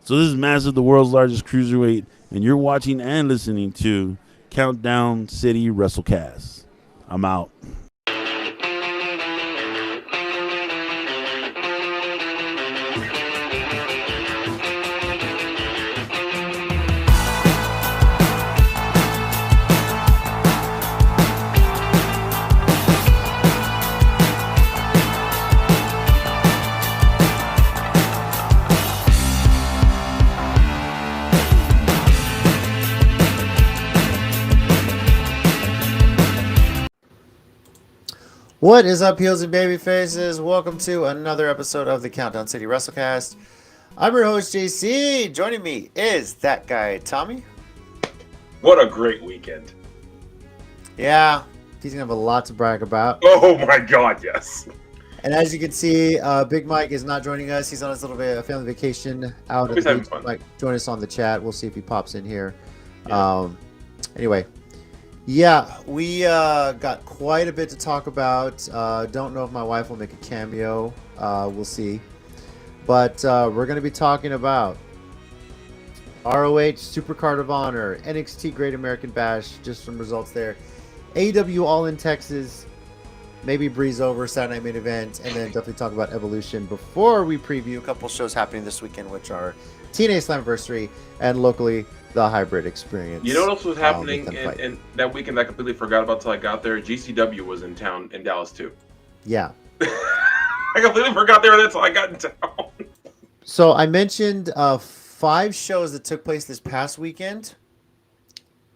So this is Massive, the world's largest cruiserweight, and you're watching and listening to Countdown City WrestleCast. I'm out. What is up, heels and baby faces? Welcome to another episode of the Countdown City WrestleCast. I'm your host, JC. Joining me is that guy, Tommy. What a great weekend. Yeah, he's going to have a lot to brag about. Oh my God, yes. And as you can see, Big Mike is not joining us. He's on his little bit of family vacation out of the beach. Mike, join us on the chat. We'll see if he pops in here. Yeah. Anyway. Yeah, we got quite a bit to talk about. Don't know if my wife will make a cameo. We'll see. But we're going to be talking about ROH SuperCard of Honor, NXT Great American Bash, just some results there. AEW All In Texas, maybe breeze over Saturday Night Main Event, and then definitely talk about Evolution before we preview a couple shows happening this weekend, which are TNA Slammiversary and locally the Hybrid Experience. You know what else was happening in that weekend I completely forgot about until I got there? GCW was in town in Dallas too. Yeah. I completely forgot they were there until I got in town. So I mentioned 5 shows that took place this past weekend.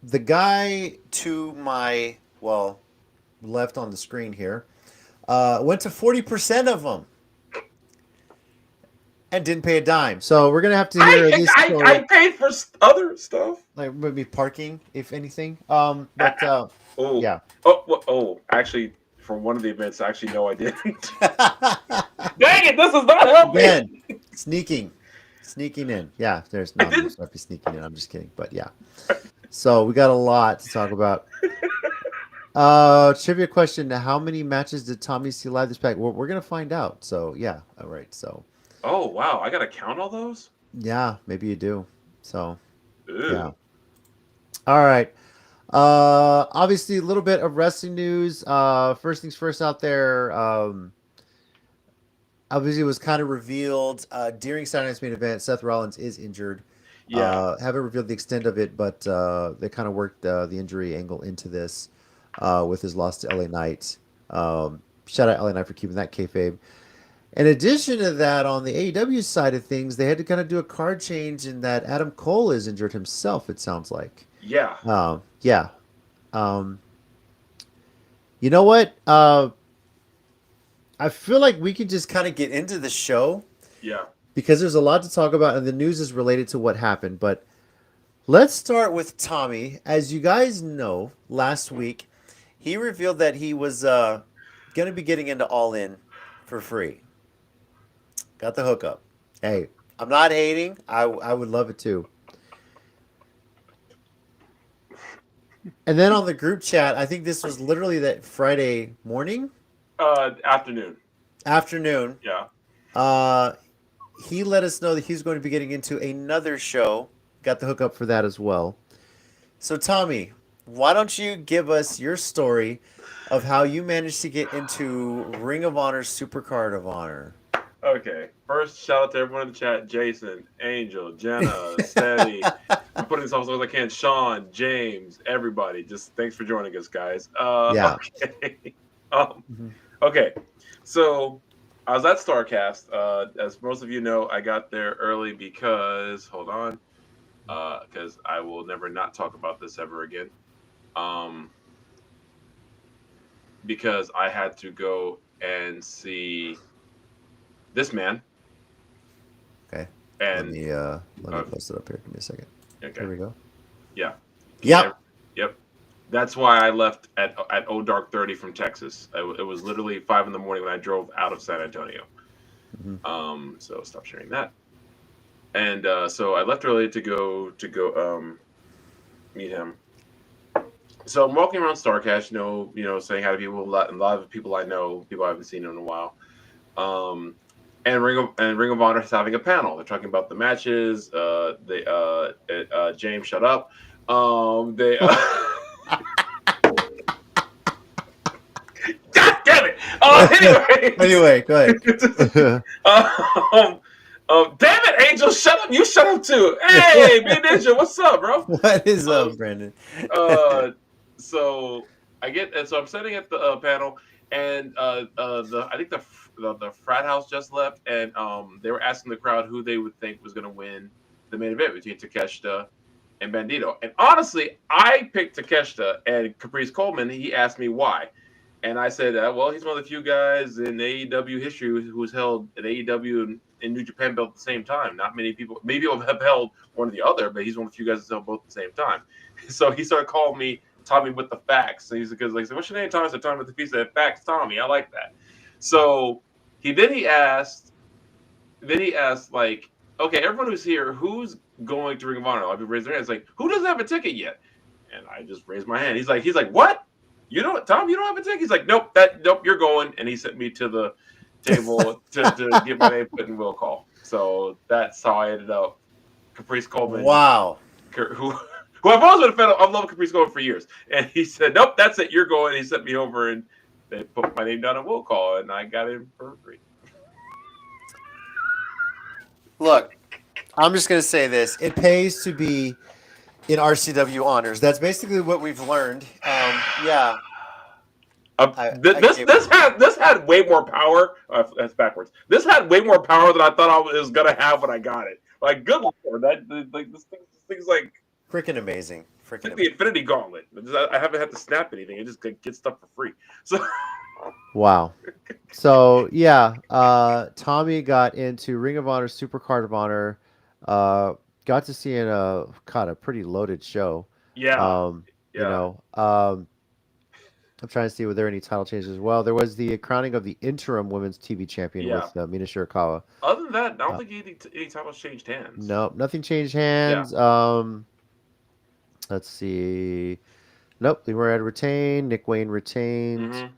The guy to my, left on the screen here, went to 40% of them. And didn't pay a dime. So we're going to have to hear this story. I paid for other stuff. Like maybe parking, if anything. Yeah. Actually, for one of the events, actually, no, I didn't. Dang it, this is not helping. Again, sneaking in. Yeah, there's no might be sneaking in. I'm just kidding. But yeah. So we got a lot to talk about. Trivia question. How many matches did Tommy see live this pack? We're going to find out. So yeah. All right. So. Oh, wow. I got to count all those? Yeah, maybe you do. So, Ew. Yeah. All right. Obviously, a little bit of wrestling news. First things first out there. Obviously, it was kind of revealed during Saturday Night's Main Event, Seth Rollins is injured. Yeah. Haven't revealed the extent of it, but they kind of worked the injury angle into this with his loss to LA Knight. Shout out LA Knight for keeping that kayfabe. In addition to that, on the AEW side of things, they had to kind of do a card change in that Adam Cole is injured himself, it sounds like. Yeah. Yeah. You know what? I feel like we can just kind of get into the show. Yeah. Because there's a lot to talk about, and the news is related to what happened. But let's start with Tommy. As you guys know, last week, he revealed that he was going to be getting into All In for free. Got the hookup. Hey, I'm not hating. I would love it too. And then on the group chat, I think this was literally that Friday morning? Afternoon. Yeah. He let us know that he's going to be getting into another show. Got the hookup for that as well. So, Tommy, why don't you give us your story of how you managed to get into Ring of Honor's SuperCard of Honor? Okay. First, shout out to everyone in the chat. Jason, Angel, Jenna, Steady. I'm putting this off as long as I can. Sean, James, everybody. Just thanks for joining us, guys. Yeah. Okay. Okay. So I was at StarCast. As most of you know, I got there early because because I will never not talk about this ever again. Because I had to go and see this man. Okay. And let me post it up here. Give me a second. Okay. Here we go. Yeah. Yep. That's why I left at dark 30 from Texas. It was literally 5 a.m. when I drove out of San Antonio. Mm-hmm. So stop sharing that. And so I left early to go meet him. So I'm walking around StarCast, saying hi to people. A lot of people I know, people I haven't seen in a while. And Ring of Honor is having a panel. They're talking about the matches. James, shut up. They. God damn it! Anyway, go ahead. Damn it, Angel, shut up! You shut up too. Hey, B Ninja, what's up, bro? What is up, Brandon? So I'm sitting at the panel, and I think the frat house just left, and they were asking the crowd who they would think was going to win the main event between Takeshita and Bandito. And honestly, I picked Takeshita, and Caprice Coleman, he asked me why. And I said, well, he's one of the few guys in AEW history who's held an AEW and New Japan belt at the same time. Not many people, maybe have held one or the other, but he's one of the few guys that's held both at the same time. So he started calling me Tommy with the facts. And he's like, what's your name, Tommy? I said, Tommy with the piece of facts, Tommy. I like that. So he asked, like, okay, everyone who's here, who's going to Ring of Honor? A lot of people raise their hands, like, who doesn't have a ticket yet? And I just raised my hand. He's like, what? You don't, Tom, you don't have a ticket? He's like, nope, you're going. And he sent me to the table to get my name put in will call. So that's how I ended up. Caprice Coleman. Wow. Who I've always been a fan of. I've loved Caprice Coleman for years. And he said, nope, that's it. You're going. And he sent me over and they put my name down in will call. And I got in for free. Look, I'm just going to say this. It pays to be in RCW honors. That's basically what we've learned. Yeah. This had way more power. That's backwards. This had way more power than I thought I was gonna have when I got it. Like, good lord, this thing's like freaking amazing. Freaking the Infinity Gauntlet. I haven't had to snap anything. I just get stuff for free. So. Wow. So yeah, Tommy got into Ring of Honor, SuperCard of Honor. Got to see a pretty loaded show. Yeah. You know, I'm trying to see were there any title changes as well. There was the crowning of the interim women's TV champion with Mina Shirakawa. Other than that, I don't think any titles changed hands. No, nothing changed hands. Yeah. Let's see. Nope, Lee Murray retained. Nick Wayne retained. Mm-hmm.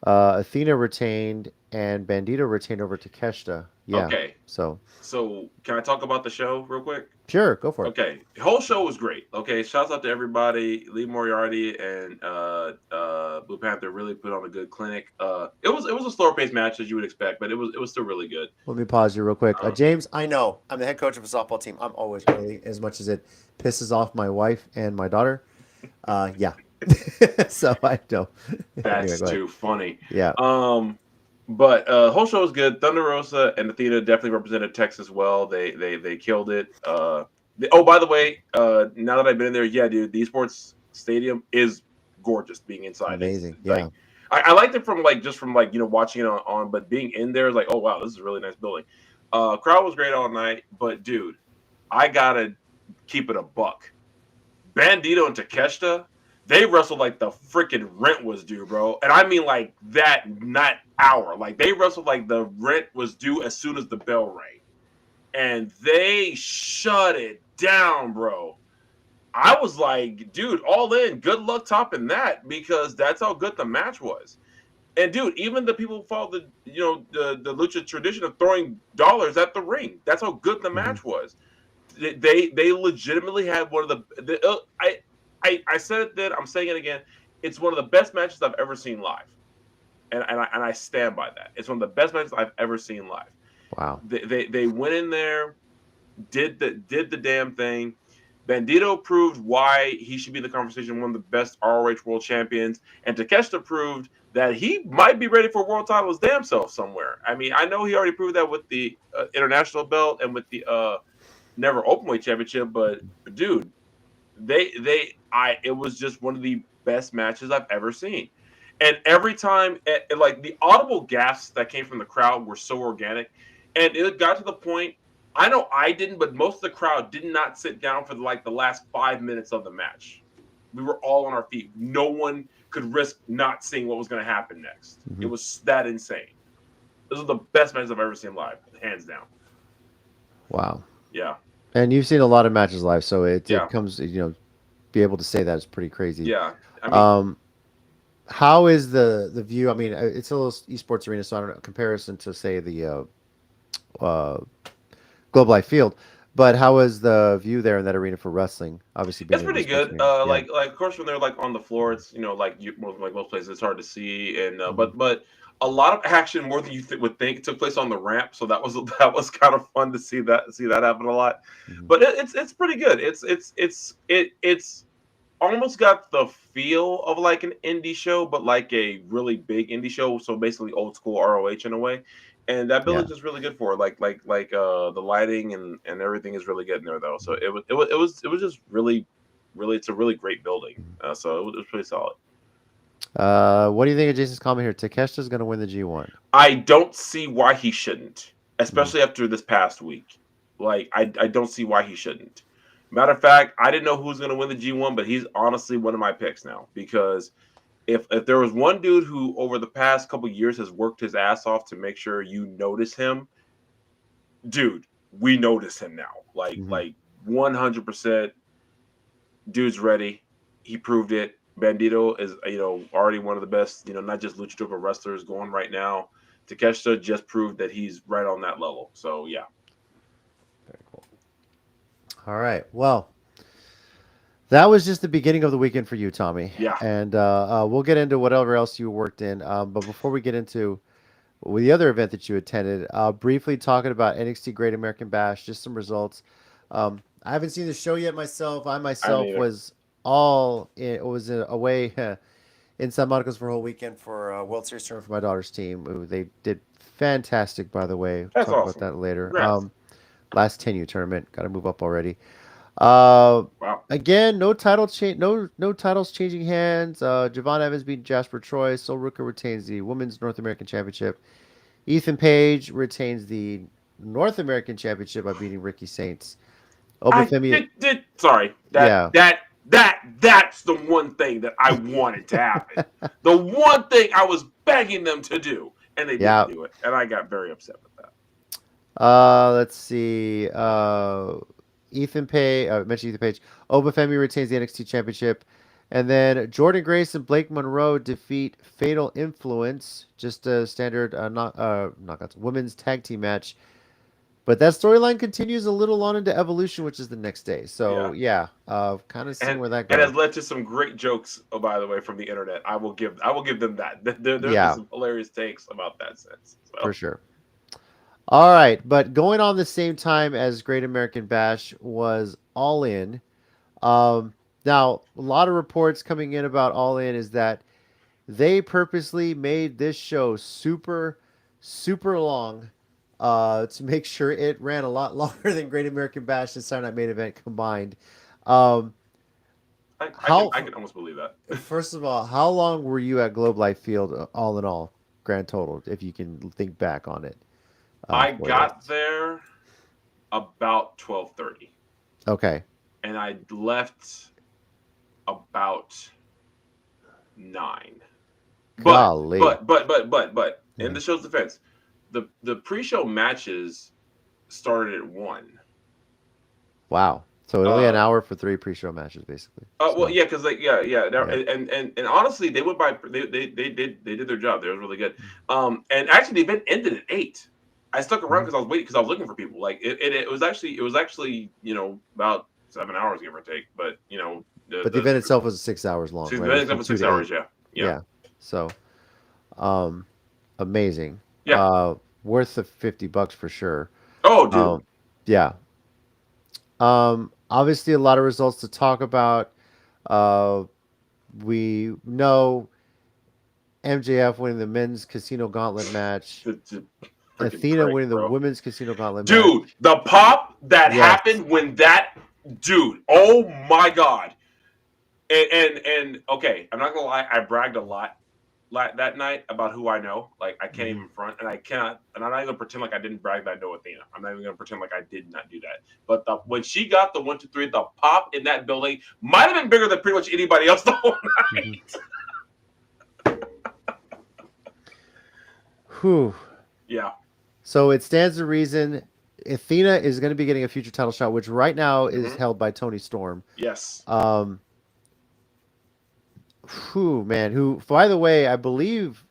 Athena retained, and Bandito retained over Takeshita. Yeah. Okay. So can I talk about the show real quick? Sure, go for it. Okay. The whole show was great. Okay. Shouts out to everybody. Lee Moriarty and Blue Panther really put on a good clinic. It was a slower paced match as you would expect, but it was still really good. Let me pause you real quick. James, I know I'm the head coach of a softball team. I'm always early, as much as it pisses off my wife and my daughter. Yeah. So I know. That's anyway, too funny. Yeah. But whole show was good. Thunder Rosa and Athena definitely represented Texas well. They killed it. Oh, by the way, now that I've been in there, yeah, dude, the esports stadium is gorgeous. Being inside, amazing. Yeah, I liked it from watching it on, but being in there is like, oh wow, this is a really nice building. Crowd was great all night, but dude, I gotta keep it a buck. Bandito and Takeshita. They wrestled like the freaking rent was due, bro. And I mean like that, not hour. Like they wrestled like the rent was due as soon as the bell rang. And they shut it down, bro. I was like, dude, All In, good luck topping that because that's how good the match was. And dude, even the people who follow the lucha tradition of throwing dollars at the ring. That's how good the match was. They legitimately had one of the I said it then. I'm saying it again. It's one of the best matches I've ever seen live, and I stand by that. It's one of the best matches I've ever seen live. Wow. They went in there, did the damn thing. Bandito proved why he should be in the conversation, one of the best ROH world champions, and Takeshita proved that he might be ready for a world title his damn self somewhere. I mean, I know he already proved that with the international belt and with the Never Openweight championship, but dude. It was just one of the best matches I've ever seen. And every time, like the audible gasps that came from the crowd were so organic. And it got to the point, I know I didn't, but most of the crowd did not sit down for the last 5 minutes of the match. We were all on our feet. No one could risk not seeing what was going to happen next. Mm-hmm. It was that insane. This was the best matches I've ever seen live, hands down. Wow. Yeah. And you've seen a lot of matches live, so it comes, be able to say that is pretty crazy. Yeah. I mean, how is the view? I mean, it's a little esports arena, so I don't know, comparison to say the Globe Life Field. But how was the view there in that arena for wrestling? Obviously, being It's in the pretty sports good. arena. Yeah. Like of course when they're like on the floor, it's like like most places, it's hard to see, and Mhm. but a lot of action more than you would think took place on the ramp, so that was that was kind of fun to see that happen a lot. Mhm. But it's pretty good. It's almost got the feel of like an indie show, but like a really big indie show. So basically old school ROH in a way. And that Yeah. building's just really good for it. Like the lighting and everything is really good in there though. So it was just really it's a really great building. So it was pretty solid. What do you think of Jason's comment here? Takeshita's going to win the G1. I don't see why he shouldn't, Mhm. especially after this past week. Like I don't see why he shouldn't. Matter of fact, I didn't know who was going to win the G1, but he's honestly one of my picks now because if there was one dude who over the past couple years has worked his ass off to make sure you notice him, dude, we notice him now. Mhm. Like 100%. Dude's ready. He proved it. Bandito is already one of the best not just luchador wrestlers going right now. Takeshita just proved that he's right on that level. So yeah. Very cool. All right. Well, that was just the beginning of the weekend for you, Tommy. Yeah. And we'll get into whatever else you worked in. But before we get into the other event that you attended, briefly talking about NXT Great American Bash, just some results. I haven't seen the show yet myself. I I haven't myself either. was away in San Marcos for a whole weekend for a World Series tournament for my daughter's team. They did fantastic, by the way. That's Talk about awesome. that later. Congrats. Last 10U tournament. Got to move up already. Wow. Again, no title change, no titles changing hands. Javon Evans beat Jasper Troy. Sol Ruka retains the Women's North American Championship. Ethan Page retains the North American Championship by beating Ricky Saints. I Obafemi, did sorry. yeah, That's the one thing that I wanted to happen. The one thing I was begging them to do, and they didn't yeah. do it, and I got very upset with that. Let's see. Ethan Page, I mentioned Ethan Page. Obafemi retains the NXT Championship. And then Jordan Grace and Blake Monroe defeat Fatal Influence. Just a standard knockouts women's tag team match. But that storyline continues a little on into Evolution, which is the next day. So yeah, kind of seeing where that And goes. has led to some great jokes. Oh, by the way, from the internet, I will give them that. There's been Yeah, some hilarious takes about that since. for So sure. All right, but going on the same time as Great American Bash was All In. Um, Now, a lot of reports coming in about All In is that they purposely made this show super, super long to make sure it ran a lot longer than Great American Bash and Saturday Night Main Event combined. Um, how, I can almost believe that. First of all, how long were you at Globe Life Field all in all, grand total, if you can think back on it I for this? got there about 12:30, Okay. and I left about 9. Golly. But in Yeah. the show's defense, the pre-show matches started at 1. Wow. So only an Uh, hour for 3 pre-show matches, basically. well, So, yeah, because yeah, yeah. and honestly, they went by they did their job. They were really good. And actually, the event ended at 8. I stuck around Mhm. because I was waiting because I was looking for people. Like it was actually about 7 hours give or take. But But the event itself was 6 hours long, the right? It was event from was 2 6 to 8. hours. Yeah, Yeah. So, um, amazing. yeah. Worth the $50 for sure. Oh, dude. Yeah. Obviously a lot of results to talk about. Uh, we know MJF winning the men's casino gauntlet match. The freaking Athena prick, winning the bro. women's casino gauntlet match. Dude, the pop that Yes. happened when that dude. Oh my god. And okay, I'm not gonna lie, I bragged a lot that night about who I know. Like I can't Mhm. even front, and I cannot, and I'm not even gonna pretend like I didn't brag that I know Athena. I'm not even gonna pretend like I did not do that. But when she got the 1, 2, 3, the pop in that building might have been bigger than pretty much anybody else the whole night. Whew. Yeah. So it stands to reason Athena is going to be getting a future title shot, which right now is Mhm. held by Tony Storm. Yes. Man, who, by the way, I believe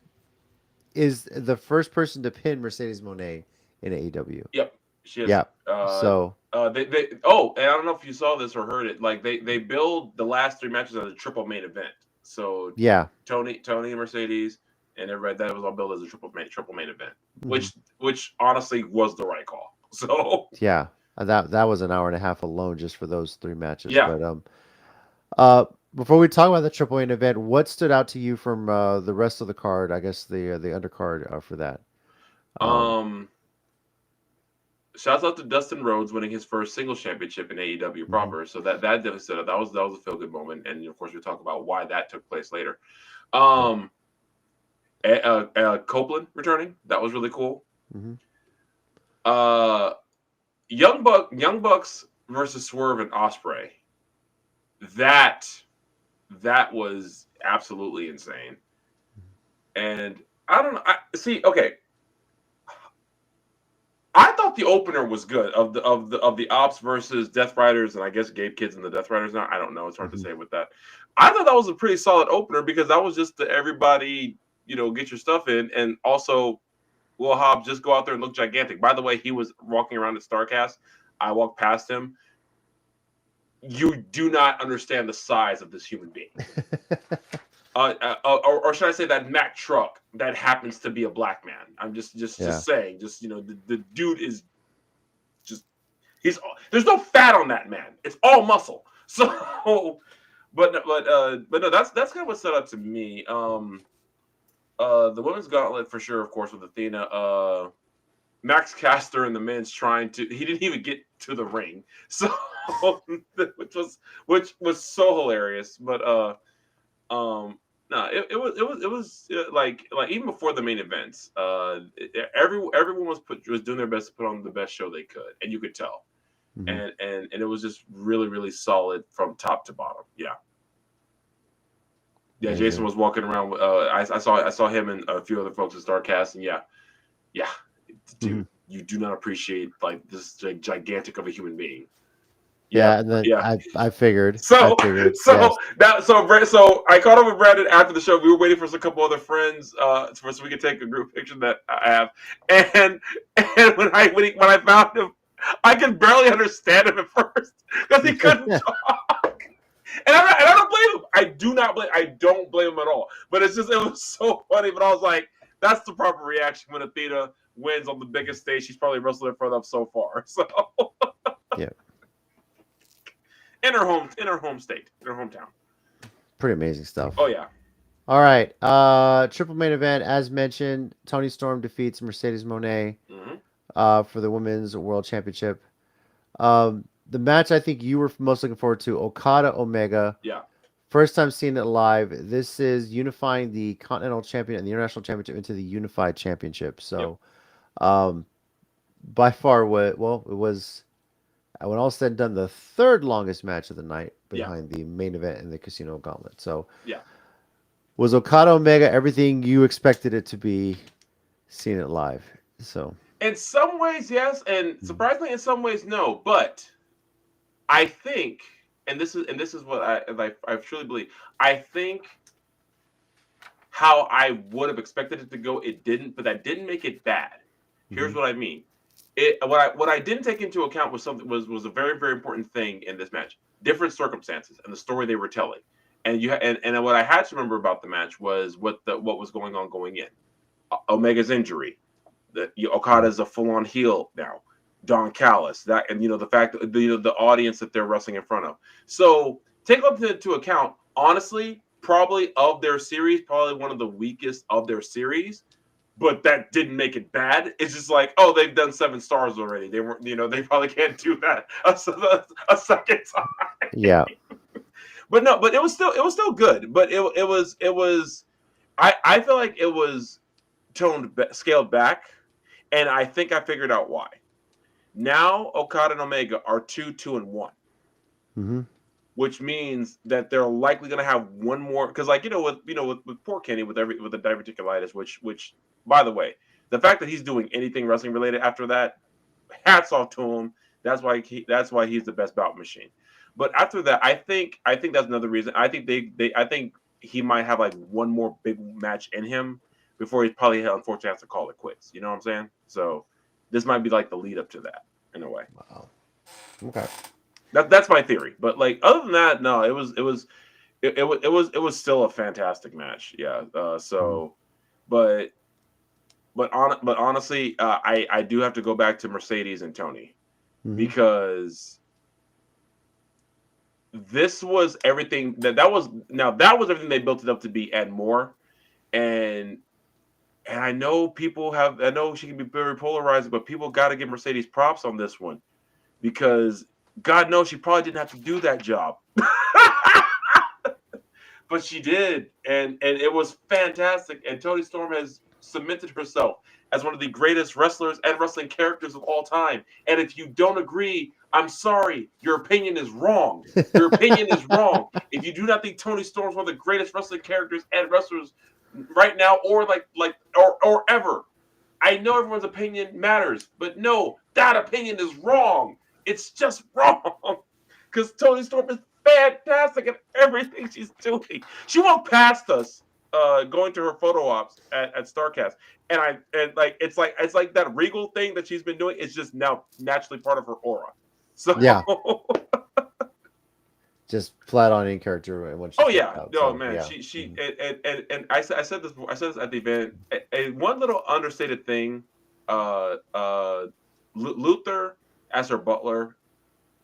is the first person to pin Mercedes Moné in AEW. Yep. She has, yeah. They and I don't know if you saw this or heard it. Like they build the last 3 matches as a triple main event. So yeah, Tony and Mercedes and everybody, that was all built as a triple main event, which honestly was the right call. So yeah, that was an hour and a half alone just for those 3 matches. Yeah. But before we talk about the triple main event, what stood out to you from the rest of the card? I guess the undercard for that. Shouts out to Dustin Rhodes winning his first singles championship in AEW proper. So that was a feel good moment, and of course we talk about why that took place later. Copeland returning, that was really cool. Young Bucks versus Swerve and Ospreay. That was absolutely insane. And I don't know. Okay. I thought the opener was good of the Ops versus Death Riders, and I guess Gabe Kids and the Death Riders now. I don't know. It's hard to say with that. I thought that was a pretty solid opener because that was just everybody, get your stuff in, and also Will Hobbs just go out there and look gigantic. By the way, he was walking around at StarCast. I walked past him. You do not understand the size of this human being. Or should I say that Mack truck that happens to be a black man? I'm just saying, the dude is there's no fat on that man. It's all muscle. So, but no, that's kind of what stood out to me. The women's gauntlet for sure, of course, with Athena. Max Caster and the men's he didn't even get to the ring, so which was so hilarious. But no, it was like even before the main events, everyone was doing their best to put on the best show they could, and you could tell, and it was just really, really solid from top to bottom. Yeah, Jason was walking around. I saw him and a few other folks at StarCast, and yeah, dude, you do not appreciate this gigantic of a human being. Yeah, and then I figured. So I caught up with Brandon after the show. We were waiting for a couple other friends so we could take a group picture that I have. And when I found him, I could barely understand him at first because he couldn't talk. And I don't blame him. I don't blame him at all. But it was so funny. But I was like, that's the proper reaction when Athena wins on the biggest stage she's probably wrestled in front of so far. So yeah. In her home state, in her hometown. Pretty amazing stuff. Oh yeah. All right. Triple main event, as mentioned, Toni Storm defeats Mercedes Moné for the Women's World Championship. The match I think you were most looking forward to, Okada Omega. Yeah. First time seeing it live. This is unifying the Continental Champion and the International Championship into the Unified Championship. So, by far, it was, when all said and done, the third longest match of the night behind the main event and the Casino Gauntlet. So, was Okada Omega everything you expected it to be, seeing it live? So, in some ways, yes, and surprisingly, in some ways, no. But I think, and this is what I truly believe. I think how I would have expected it to go, it didn't, but that didn't make it bad. Here's what I mean. What I didn't take into account was a very, very important thing in this match: different circumstances and the story they were telling. And and what I had to remember about the match was what was going on going in. Omega's injury, Okada's a full-on heel now. Don Callis, the fact that the audience that they're wrestling in front of. So take up into account, honestly, probably of their series, probably one of the weakest of their series. But that didn't make it bad. It's just like, oh, they've done 7 stars already. They weren't, they probably can't do that a second time. Yeah. But it was still good. But it was. I feel like it was scaled back, and I think I figured out why. Now Okada and Omega are 2-2-1, which means that they're likely going to have one more. Because with poor Kenny with the diverticulitis, which by the way, the fact that he's doing anything wrestling related after that, hats off to him. That's why he's the best bout machine. But after that, I think that's another reason. I think I think he might have one more big match in him before he probably unfortunately has to call it quits. You know what I'm saying? So this might be like the lead up to that in a way. Wow. Okay. That's my theory. But like other than that, no, it was still a fantastic match. Yeah. But honestly, I do have to go back to Mercedes and Tony because this was everything that was everything they built it up to be and more. And I know she can be very polarizing, but people got to give Mercedes props on this one because God knows she probably didn't have to do that job. But she did, and it was fantastic. And Toni Storm has cemented herself as one of the greatest wrestlers and wrestling characters of all time. And if you don't agree, I'm sorry. Your opinion is wrong. Your opinion is wrong. If you do not think Toni Storm is one of the greatest wrestling characters and wrestlers right now, or or ever, I know everyone's opinion matters, but no, that opinion is wrong. It's just wrong because Toni Storm is fantastic at everything she's doing. She walked past us going to her photo ops at StarCast, and it's like that regal thing that she's been doing is just now naturally part of her aura. So yeah, just flat on in character. When she man, she and I said this at the event. One little understated thing, Luther as her butler.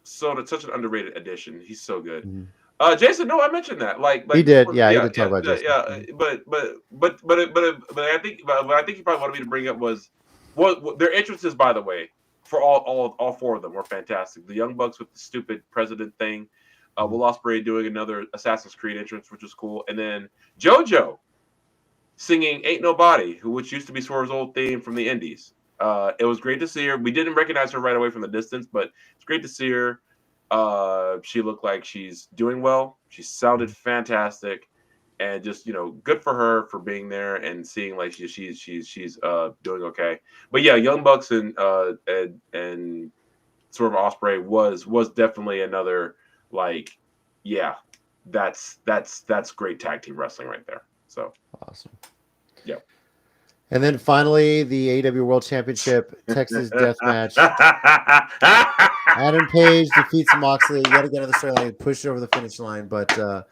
Such an underrated addition. He's so good. Jason, no, I mentioned that. Like he did. He did talk about Jason. Yeah, but I think he probably wanted me to bring up was their entrances. By the way, for all four of them were fantastic. The Young Bucks with the stupid president thing, Will Ospreay doing another Assassin's Creed entrance, which was cool, and then JoJo singing "Ain't Nobody," which used to be Swerve's old theme from the Indies. It was great to see her. We didn't recognize her right away from the distance, but it's great to see her. She looked like she's doing well. She sounded fantastic, and just good for her for being there and seeing like she's doing okay. But yeah, Young Bucks and Swerve Ospreay was definitely another that's great tag team wrestling right there. So awesome. Yeah. And then finally, the AEW World Championship Texas Death Match. Adam Page defeats Moxley. Yet again, another storyline pushed over the finish line. But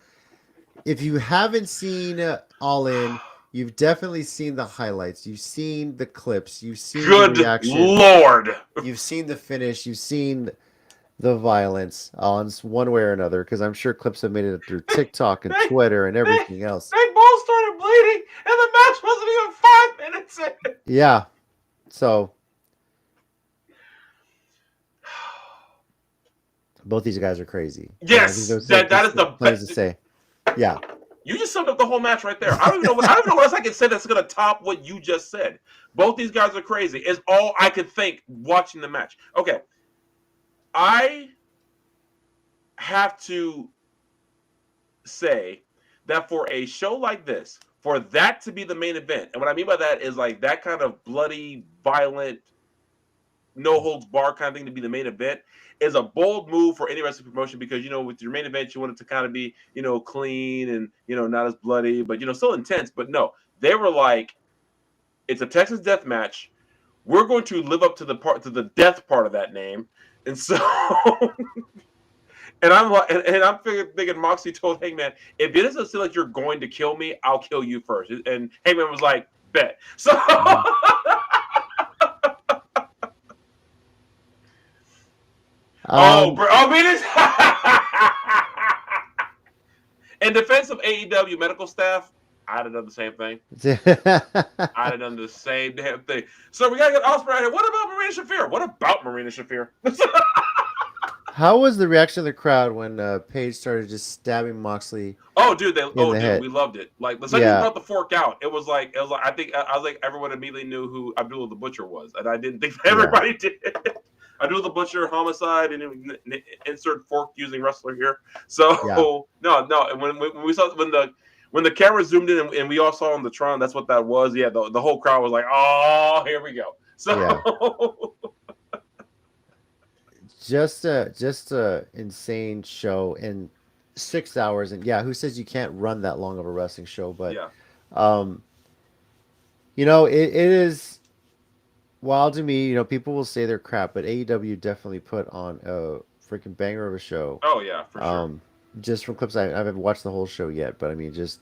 if you haven't seen All In, you've definitely seen the highlights. You've seen the clips. You've seen the reaction. Good Lord! You've seen the finish. You've seen the violence on one way or another, because I'm sure clips have made it through TikTok and Twitter and everything else. Big Bull started bleeding, and the match wasn't even 5 minutes in. Yeah. So both these guys are crazy. Yes, that is the best to say. Yeah. You just summed up the whole match right there. I don't even know what else I can say that's going to top what you just said. Both these guys are crazy. Is all I could think watching the match. Okay. I have to say that for a show like this, for that to be the main event, and what I mean by that is like that kind of bloody, violent, no holds barred kind of thing to be the main event is a bold move for any wrestling promotion because, with your main event, you want it to kind of be, clean and, not as bloody, but, still intense. But no, they were like, it's a Texas death match. We're going to live up to the death part of that name. And so, and I'm like, and I'm thinking Moxley told Hangman, if it doesn't seem like you're going to kill me, I'll kill you first. And Hangman was like, bet. So, in defense of AEW medical staff, I'd have done the same thing. I'd have done the same damn thing. So we gotta get Ospreay out here. What about Marina Shafir? What about Marina Shafir? How was the reaction of the crowd when Paige started just stabbing Moxley? Oh, dude, we loved it. Like the second he brought the fork out, it was like I was like everyone immediately knew who Abdullah the Butcher was, and I didn't think everybody did. Abdullah the Butcher, homicide, and insert fork using wrestler here. So no, and when we saw when the camera zoomed in and we all saw on the Tron, that's what that was. Yeah, the whole crowd was like, "Oh, here we go." So, just a insane show in 6 hours, and who says you can't run that long of a wrestling show? But it is While to me, people will say they're crap, but AEW definitely put on a freaking banger of a show. Oh yeah, for sure. Just from clips, I haven't watched the whole show yet, but I mean, just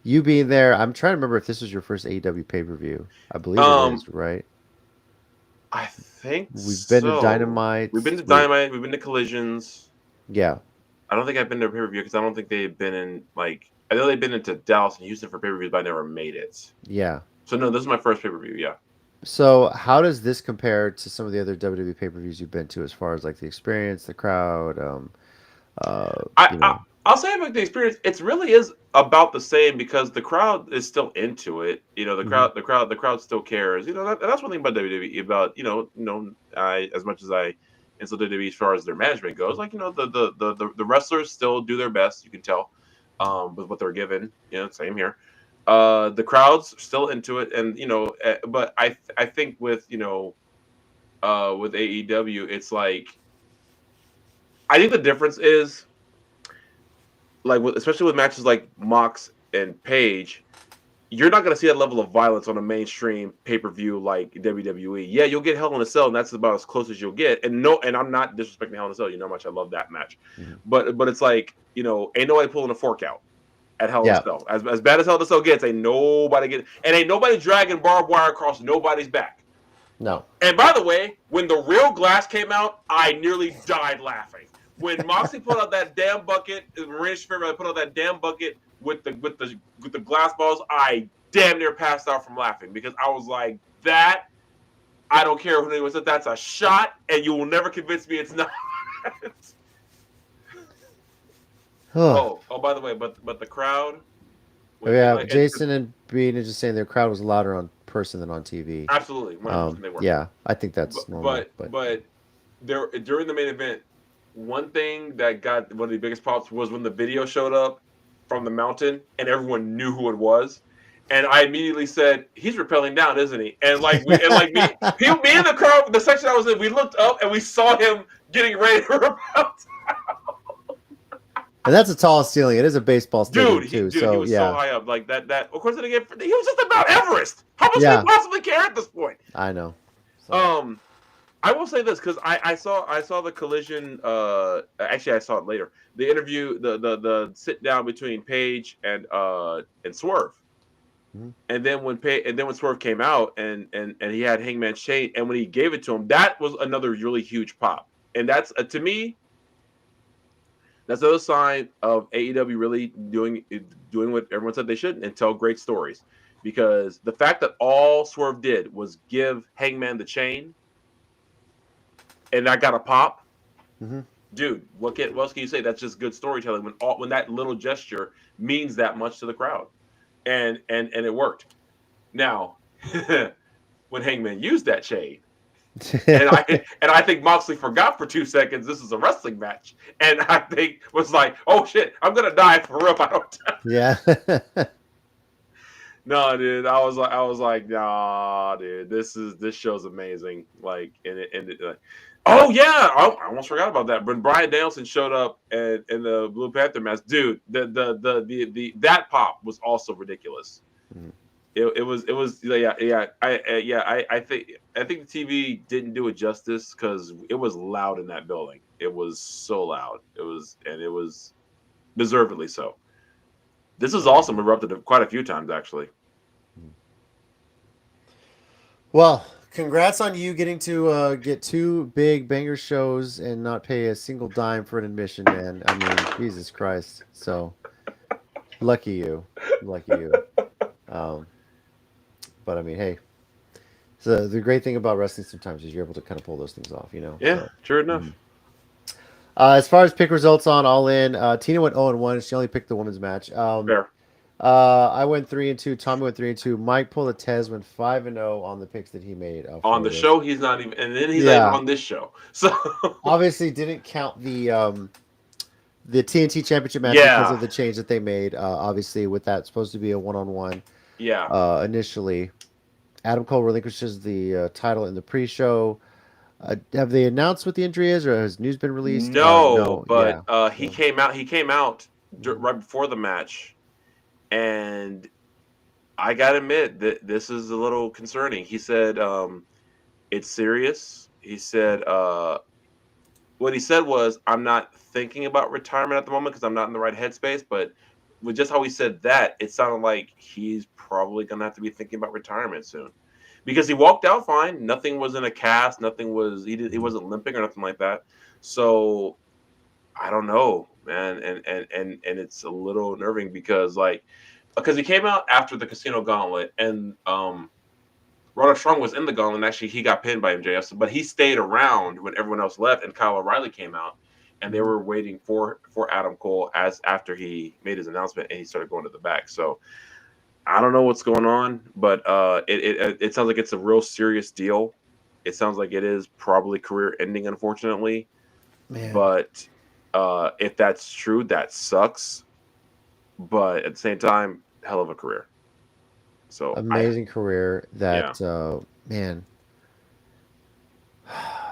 you being there. I'm trying to remember if this was your first AEW pay-per-view. I believe it is, right? I think We've been to so. Dynamite. We've been to Dynamite. We've been to Collisions. Yeah. I don't think I've been to a pay-per-view because I don't think they've been in I know they've been into Dallas and Houston for pay-per-views, but I never made it. Yeah. So no, this is my first pay-per-view. Yeah. So how does this compare to some of the other WWE pay-per-views you've been to, as far as like the experience, the crowd? I'll say about the experience, it really is about the same because the crowd is still into it. The crowd still cares. That's one thing about WWE. I as much as I insult WWE as far as their management goes, the wrestlers still do their best. You can tell with what they're given. Same here. The crowd's still into it, and but I think with AEW, it's like I think the difference is especially with matches like Mox and Page, you're not going to see that level of violence on a mainstream pay-per-view like WWE. Yeah, you'll get Hell in a Cell, and that's about as close as you'll get. And I'm not disrespecting Hell in a Cell. You know how much I love that match. Mm-hmm. But it's like, ain't nobody pulling a fork out at Hell in a Cell. As bad as Hell in a Cell gets, ain't nobody dragging barbed wire across nobody's back. No. And by the way, when the real glass came out, I nearly died laughing. When Moxley put out that damn bucket, Marina Shafir put out that damn bucket with the glass balls, I damn near passed out from laughing because I was like, that, I don't care who anyone said, that's a shot, and you will never convince me it's not. By the way, but the crowd. Jason and Bean are just saying their crowd was louder on person than on TV. Absolutely, they were. Yeah, I think that's normal. But there during the main event, one thing that got one of the biggest pops was when the video showed up from the mountain and everyone knew who it was. And I immediately said, he's rappelling down, isn't he? And me and the crowd, the section I was in, we looked up and we saw him getting ready to rappel down. And that's a tall ceiling. It is a baseball stadium, too. He was so high up. Like that. Of course, he was just about Everest. How much do you possibly care at this point? I know. So. I will say this because I saw the Collision. Actually, I saw it later. The interview, the sit down between Paige and Swerve, mm-hmm. and then when Swerve came out and he had Hangman's chain, and when he gave it to him, that was another really huge pop. And that's to me, that's another sign of AEW really doing what everyone said they should and tell great stories. Because the fact that all Swerve did was give Hangman the chain. And that got a pop, mm-hmm. Dude. What else can you say? That's just good storytelling. When that little gesture means that much to the crowd, and it worked. Now, when Hangman used that chain, and I think Moxley forgot for 2 seconds this is a wrestling match, and I think was like, oh shit, I'm gonna die for real if I don't. Yeah. No, dude, I was like, nah, dude, this show's amazing. Like, oh yeah, I almost forgot about that. When Bryan Danielson showed up in the Blue Panther match, dude, the that pop was also ridiculous. Mm-hmm. It was I think the TV didn't do it justice because it was loud in that building. It was so loud. It was deservedly so. This is awesome. Erupted quite a few times, actually. Well, congrats on you getting to get 2 big banger shows and not pay a single dime for an admission, man. I mean, Jesus Christ. So, lucky you. But I mean, hey. So the great thing about wrestling sometimes is you're able to kind of pull those things off, Yeah, so, sure enough. Mm-hmm. As far as pick results on All In, Tina went 0-1. She only picked the women's match. Fair. I went 3-2. Tommy went 3-2. Mike Pulatez went 5-0 on the picks that he made. On the show, he's not even, and then he's not even on this show. So obviously didn't count the TNT Championship match because of the change that they made. Obviously, with that supposed to be a 1-on-1. Yeah. Initially, Adam Cole relinquishes the title in the pre-show. Have they announced what the injury is, or has news been released? No, but he came out right before the match, and I gotta admit that this is a little concerning. He said it's serious. He said, what he said was, I'm not thinking about retirement at the moment because I'm not in the right headspace. But with just how he said that, it sounded like he's probably going to have to be thinking about retirement soon. Because he walked out fine. Nothing was in a cast. Nothing was, he wasn't limping or nothing like that. So I don't know, man. And it's a little nerving because he came out after the Casino Gauntlet and, Roderick Strong was in the gauntlet, and actually he got pinned by MJF, but he stayed around when everyone else left, and Kyle O'Reilly came out, and they were waiting for Adam Cole after he made his announcement, and he started going to the back. So I don't know what's going on, but it sounds like it's a real serious deal. It sounds like it is probably career ending, unfortunately. Man. But if that's true, that sucks. But at the same time, hell of a career. So amazing career that man.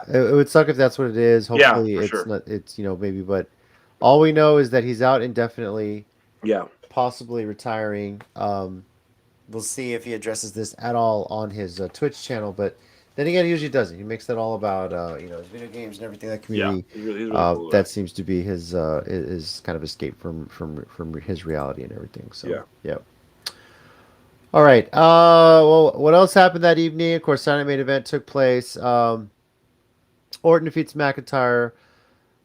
It would suck if that's what it is. Hopefully it's not, it's maybe, but all we know is that he's out indefinitely. Yeah. Possibly retiring. We'll see if he addresses this at all on his Twitch channel, but then again, he usually doesn't. He makes that all about his video games and everything, that community. Yeah, he's really cool, that seems to be his kind of escape from his reality and everything. So yeah. All right. Well, what else happened that evening? Of course, Saturday main event took place. Orton defeats McIntyre.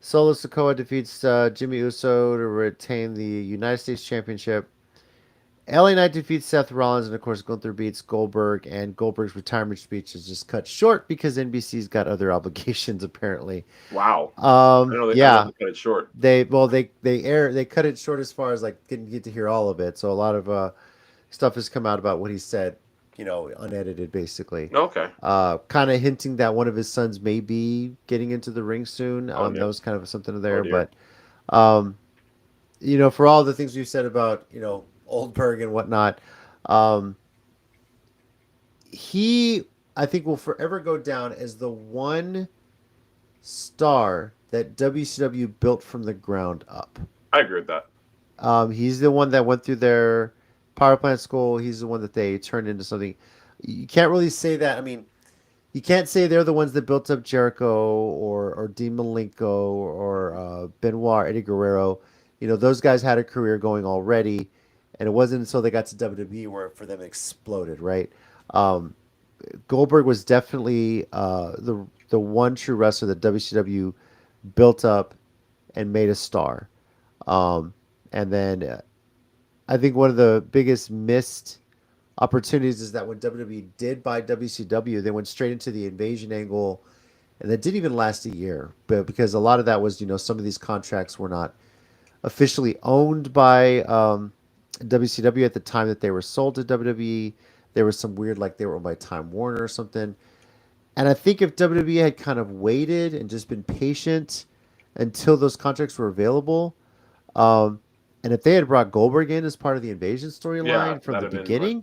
Solo Sikoa defeats Jimmy Uso to retain the United States Championship. LA Knight defeats Seth Rollins, and of course Gunther beats Goldberg, and Goldberg's retirement speech is just cut short because NBC's got other obligations apparently. Wow. I know they cut it short. They cut it short as far as didn't get to hear all of it. So a lot of stuff has come out about what he said, unedited basically. Okay. Kind of hinting that one of his sons may be getting into the ring soon. That was kind of something there, but for all the things we've said about, Oldberg and whatnot, he, I think, will forever go down as the one star that WCW built from the ground up. I agree with that. He's the one that went through their power plant school. He's the one that they turned into something. You can't really say that. I mean, you can't say they're the ones that built up Jericho or Dean Malenko or Benoit, Eddie Guerrero. Those guys had a career going already. And it wasn't until they got to WWE where for them it exploded, right? Goldberg was definitely the one true wrestler that WCW built up and made a star. And then I think one of the biggest missed opportunities is that when WWE did buy WCW, they went straight into the invasion angle, and that didn't even last a year. But because a lot of that was, some of these contracts were not officially owned by WCW at the time that they were sold to WWE. There was some weird, they were owned by Time Warner or something. And I think if WWE had kind of waited and just been patient until those contracts were available, and if they had brought Goldberg in as part of the invasion storyline from the beginning,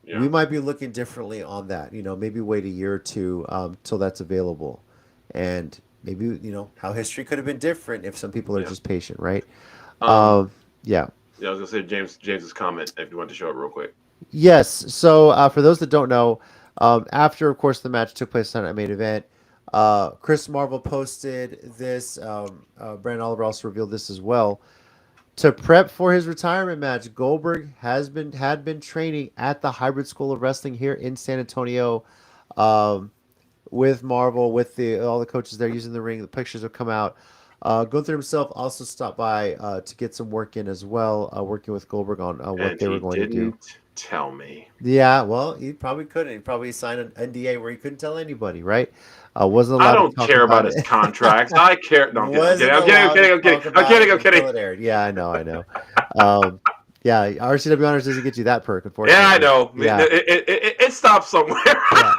we might be looking differently on that. Maybe wait a year or two till that's available. And maybe, how history could have been different if some people are just patient, right? Yeah, I was gonna say James's comment if you want to show it real quick. Yes. So for those that don't know, after of course the match took place on a main event, Chris Marvel posted this. Brandon Oliver also revealed this as well. To prep for his retirement match, Goldberg had been training at the Hybrid School of Wrestling here in San Antonio, with Marvel, with all the coaches there using the ring. The pictures have come out. Gunther himself also stopped by to get some work in as well, working with Goldberg on what they were going to do. Tell me. Yeah, well, he probably couldn't. He probably signed an NDA where he couldn't tell anybody, right? Wasn't allowed. I don't care about his contracts. I care. No, I'm kidding. Yeah, I know. Yeah, RCW Honors doesn't get you that perk, unfortunately. Yeah, I know. Yeah. It stops somewhere. Yeah.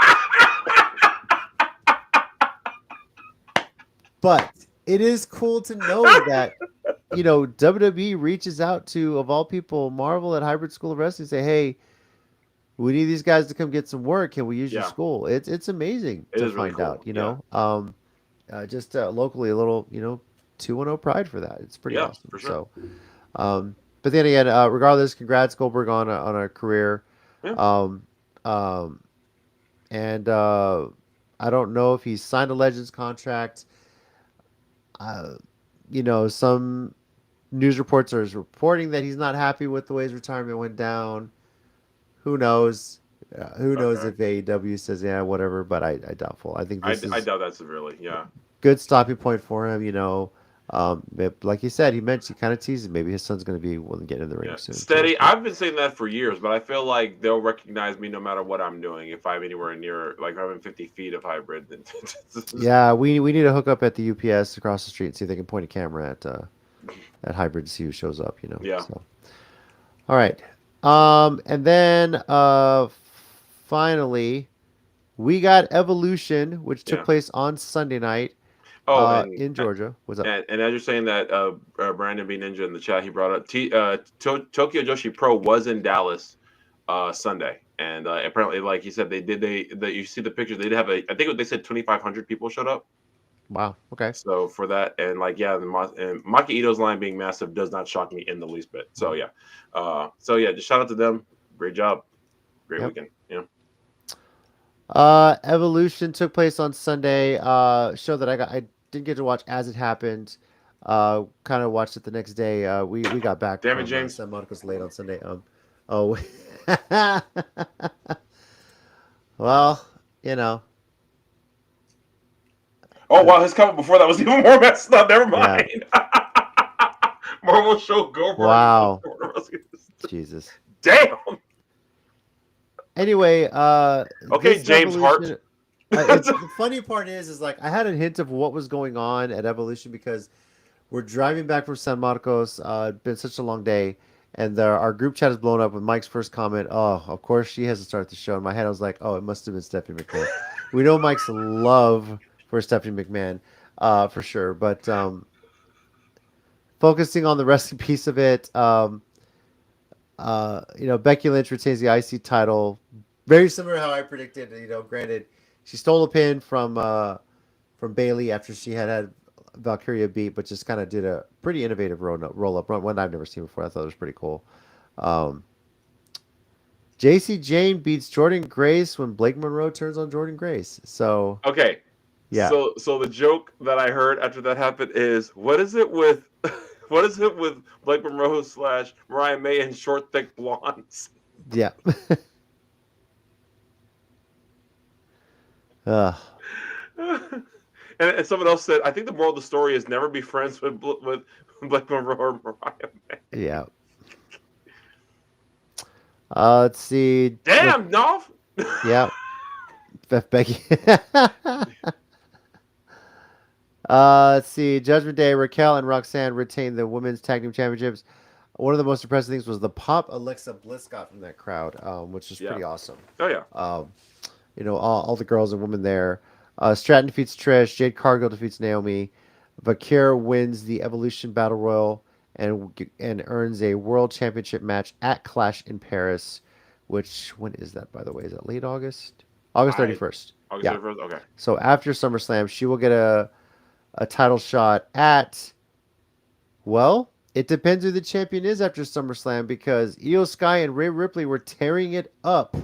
But it is cool to know that, WWE reaches out to, of all people, Marvel at Hybrid School of Wrestling, say, hey, we need these guys to come get some work. Can we use your school? It's amazing to find really cool. Out, just locally a little, 210 pride for that. It's pretty awesome. For sure. So, but then again, regardless, congrats Goldberg on a career. Yeah. And I don't know if he's signed a Legends contract. Some news reports are reporting that he's not happy with the way his retirement went down. Who knows? Who knows if AEW says, yeah, whatever, but I doubtful. I think this I is doubt that severely, yeah. Good stopping point for him, like he said, he kind of teases maybe his son's going to be willing to get in the ring soon. Steady. Too. I've been saying that for years, but I feel like they'll recognize me no matter what I'm doing. If I'm anywhere near, like, if I'm in 50 feet of hybrid, then yeah, we need to hook up at the UPS across the street and see if they can point a camera at hybrid to see who shows up. Yeah. So. All right, and then finally, we got Evolution, which took place on Sunday night. In Georgia. What's up? And as you're saying that, Brandon B. Ninja in the chat, he brought up Tokyo Joshi Pro was in Dallas Sunday, and apparently, like he said, you see the pictures. They did have I think they said 2,500 people showed up. Wow. Okay. So for that, and and Maki Ito's line being massive does not shock me in the least bit. So yeah, just shout out to them. Great job, great weekend. Yeah. Evolution took place on Sunday. Show that I didn't get to watch as it happened. Kind of watched it the next day. We got back. Damn it, James. San Marcos late on Sunday. Well, Oh wow, his comment before that was even more messed up. Never mind. Yeah. Marvel show go. Wow. Jesus. Damn. Anyway, okay, James Hart. The funny part is like I had a hint of what was going on at Evolution because we're driving back from San Marcos. It's been such a long day, and our group chat is blown up with Mike's first comment. Oh, of course she has to start the show. In my head, I was like, oh, it must have been Stephanie McMahon. We know Mike's love for Stephanie McMahon, for sure. But focusing on the wrestling piece of it, Becky Lynch retains the IC title. Very similar to how I predicted. Granted, she stole a pin from Bayley after she had Valkyria beat, but just kind of did a pretty innovative roll-up run, one I've never seen before. I thought it was pretty cool. JC Jane beats Jordan Grace when Blake Monroe turns on Jordan Grace. So okay. Yeah. So the joke that I heard after that happened is, what is it with Blake Monroe / Mariah May and short, thick blondes? Yeah. And someone else said, I think the moral of the story is never be friends with Blake Monroe or Mariah May. Yeah. Let's see. Damn, Dolph. Yeah. Becky. Let's see. Judgment Day, Raquel and Roxanne retain the women's tag team championships. One of the most impressive things was the pop Alexa Bliss got from that crowd, which is pretty awesome. Oh yeah. All the girls and women there. Stratton defeats Trish. Jade Cargill defeats Naomi. Vakir wins the Evolution Battle Royal and earns a World Championship match at Clash in Paris. Which, when is that, by the way? Is it late August? August 31st. August 31st? Okay. So after SummerSlam, she will get a title shot at, well, it depends who the champion is after SummerSlam because Io Sky and Rhea Ripley were tearing it up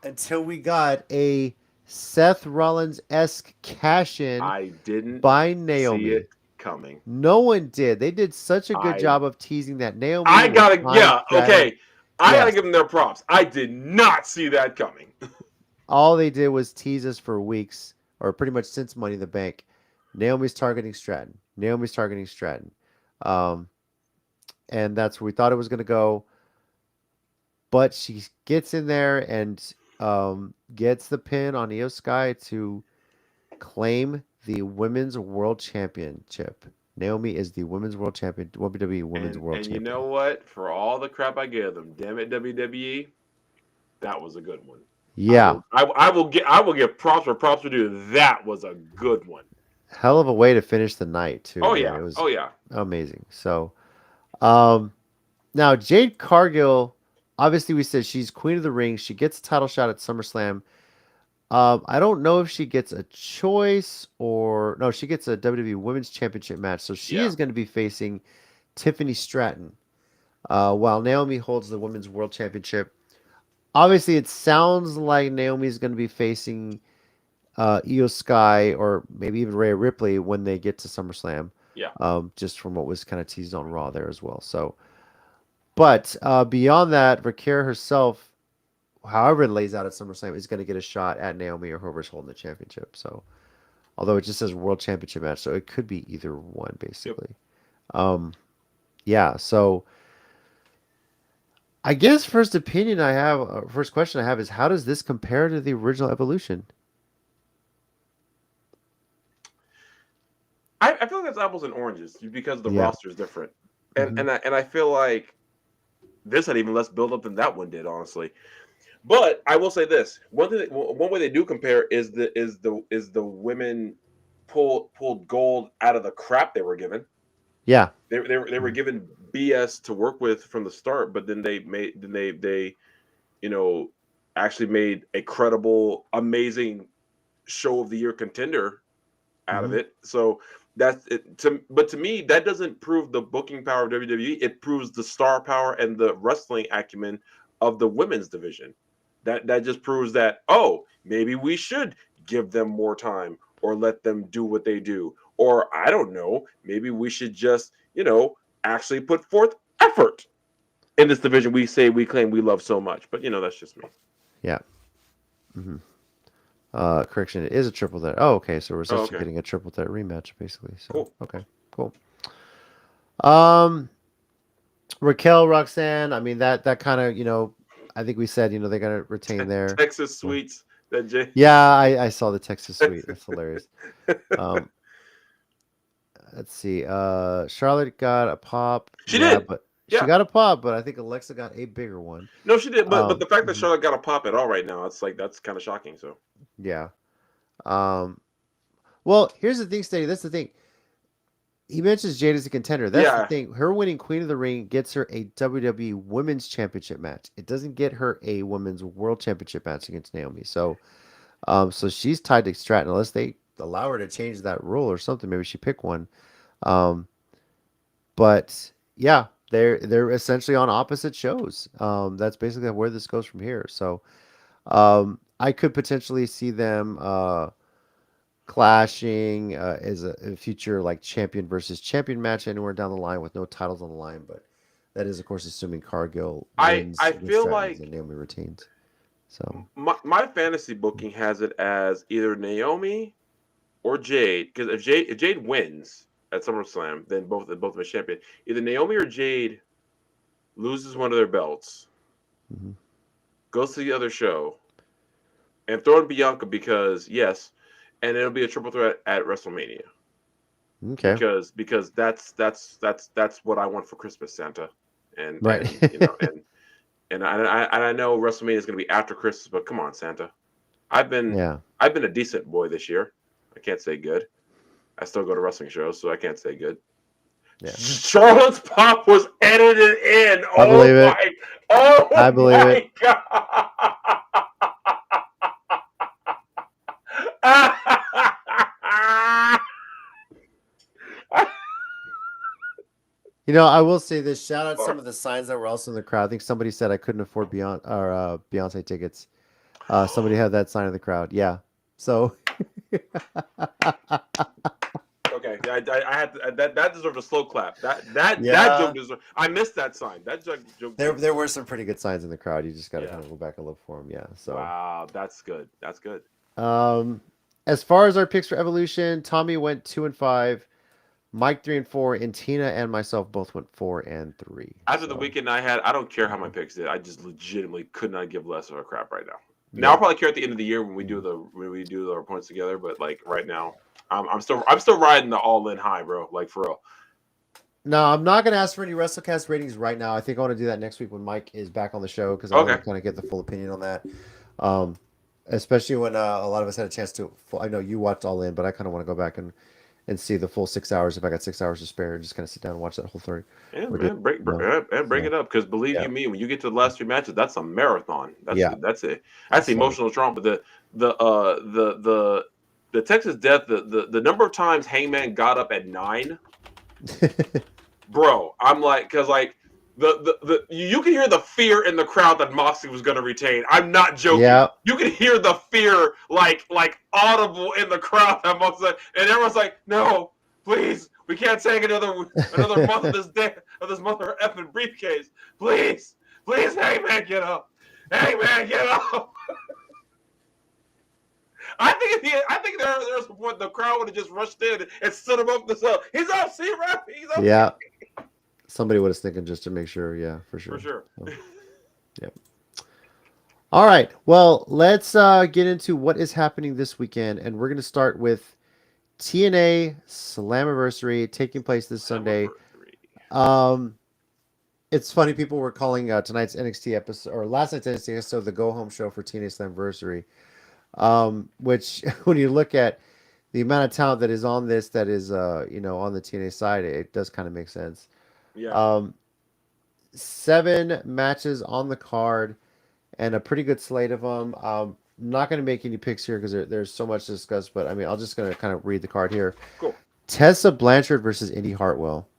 until we got a Seth Rollins-esque cash-in by Naomi. See it coming. No one did. They did such a good job of teasing that Naomi. I gotta give them their props. I did not see that coming. All they did was tease us for weeks, or pretty much since Money in the Bank. Naomi's targeting Stratton. And that's where we thought it was going to go. But she gets in there and gets the pin on Io Sky to claim the Women's World Championship. Naomi is the Women's World Champion, WWE Women's World Champion. And you know what? For all the crap I give them, damn it, WWE, that was a good one. Yeah. I will give props where props are due. That was a good one. Hell of a way to finish the night, too. Oh, yeah. It was amazing. So, now Jade Cargill, obviously we said she's Queen of the Ring. She gets a title shot at SummerSlam. I don't know if she gets a choice or... No, she gets a WWE Women's Championship match. So she is going to be facing Tiffany Stratton while Naomi holds the Women's World Championship. Obviously, it sounds like Naomi's going to be facing Io Sky or maybe even Rhea Ripley when they get to SummerSlam. Yeah. Just from what was kind of teased on Raw there as well. So, but beyond that, Raquel herself, however it lays out at SummerSlam, is going to get a shot at Naomi or whoever's holding the championship. So, although it just says World Championship match, so it could be either one basically. Yep. Yeah. So, I guess first question I have is, how does this compare to the original Evolution? I feel like it's apples and oranges because the roster is different, and I feel like this had even less build up than that one did, honestly. But I will say this: one way they do compare is the women pulled gold out of the crap they were given. Yeah, they were given BS to work with from the start, but then they actually made a credible, amazing show of the year contender out of it. So that's it. But to me, that doesn't prove the booking power of WWE. It proves the star power and the wrestling acumen of the women's division. That just proves that, maybe we should give them more time or let them do what they do. Or I don't know, maybe we should just, actually put forth effort in this division we claim we love so much. But that's just me. Yeah. Correction, it is a triple threat. Oh, okay. So we're essentially getting a triple threat rematch, basically. So cool. Okay, cool. Raquel, Roxanne. I mean that kind of I think we said they're gonna retain their Texas Sweets. Yeah, I saw the Texas Suite. That's hilarious. Let's see. Charlotte got a pop. She did. But she got a pop, but I think Alexa got a bigger one. No, she did. But the fact that Charlotte got a pop at all right now, it's like that's kind of shocking. So yeah. Well, here's the thing, Steady. That's the thing. He mentions Jade as a contender. That's the thing. Her winning Queen of the Ring gets her a WWE Women's Championship match. It doesn't get her a Women's World Championship match against Naomi. So, so she's tied to Stratton unless they allow her to change that rule or something. Maybe she pick one. But yeah, they're essentially on opposite shows. That's basically where this goes from here. So, I could potentially see them clashing as a future like champion versus champion match anywhere down the line with no titles on the line. But that is, of course, assuming Cargill wins. I feel like Naomi retains. So my fantasy booking has it as either Naomi or Jade, because if Jade wins at SummerSlam, then both of them are champion. Either Naomi or Jade loses one of their belts, goes to the other show, and throw in Bianca because yes, and it'll be a triple threat at WrestleMania. Okay. Because that's what I want for Christmas, Santa, and right. And I know WrestleMania is going to be after Christmas, but come on, Santa. I've been a decent boy this year. I can't say good. I still go to wrestling shows, so I can't say good. Yeah. Charlotte's pop was edited in. I believe it. I believe it. God. I will say this. Shout out some of the signs that were also in the crowd. I think somebody said I couldn't afford Beyonce tickets. Somebody had that sign in the crowd. Yeah. So. Okay, I had to, that deserved a slow clap. That joke deserved. I missed that sign. That joke. There were some pretty good signs in the crowd. You just got to kind of go back and look for them. Yeah. So. Wow, that's good. That's good. As far as our picks for Evolution, Tommy went 2-5, Mike 3-4, and Tina and myself both went 4-3. After the weekend I had, I don't care how my picks did. I just legitimately could not give less of a crap right now. Now I'll probably care at the end of the year when we do our points together. But like right now, I'm still riding the All In high, bro. Like for real. No, I'm not gonna ask for any WrestleCast ratings right now. I think I want to do that next week when Mike is back on the show because I want to kind of get the full opinion on that. Especially when a lot of us had a chance to. I know you watched All In, but I kind of want to go back and see the full 6 hours if I got 6 hours to spare. Just kind of sit down and watch that whole thing. Yeah, man, break it up because believe you me, when you get to the last 3 matches, that's a marathon. That's emotional trauma. But the Texas Death, the number of times Hangman got up at 9, bro. I'm like, because like You can hear the fear in the crowd that Moxley was going to retain. I'm not joking. Yeah. You can hear the fear like audible in the crowd that Moxley, and everyone's like, "No, please, we can't take another month of this mother effing briefcase. Please, Hangman, get up. Hangman, get up." I think there was a point the crowd would have just rushed in and stood him up. He's up, see, ref. He's up. Yeah. Somebody was thinking just to make sure. Yeah, for sure. For sure. So, yep. All right. Well, let's get into what is happening this weekend, and we're going to start with TNA Slammiversary taking place this Sunday. It's funny, people were calling tonight's NXT episode or last night's NXT episode the go home show for TNA Slammiversary. Which when you look at the amount of talent that is on this, that is on the TNA side, it does kind of make sense. Yeah. 7 matches on the card and a pretty good slate of them. Not going to make any picks here because there's so much to discuss, but I mean, I'm just going to kind of read the card here. Cool. Tessa Blanchard versus Indy Hartwell.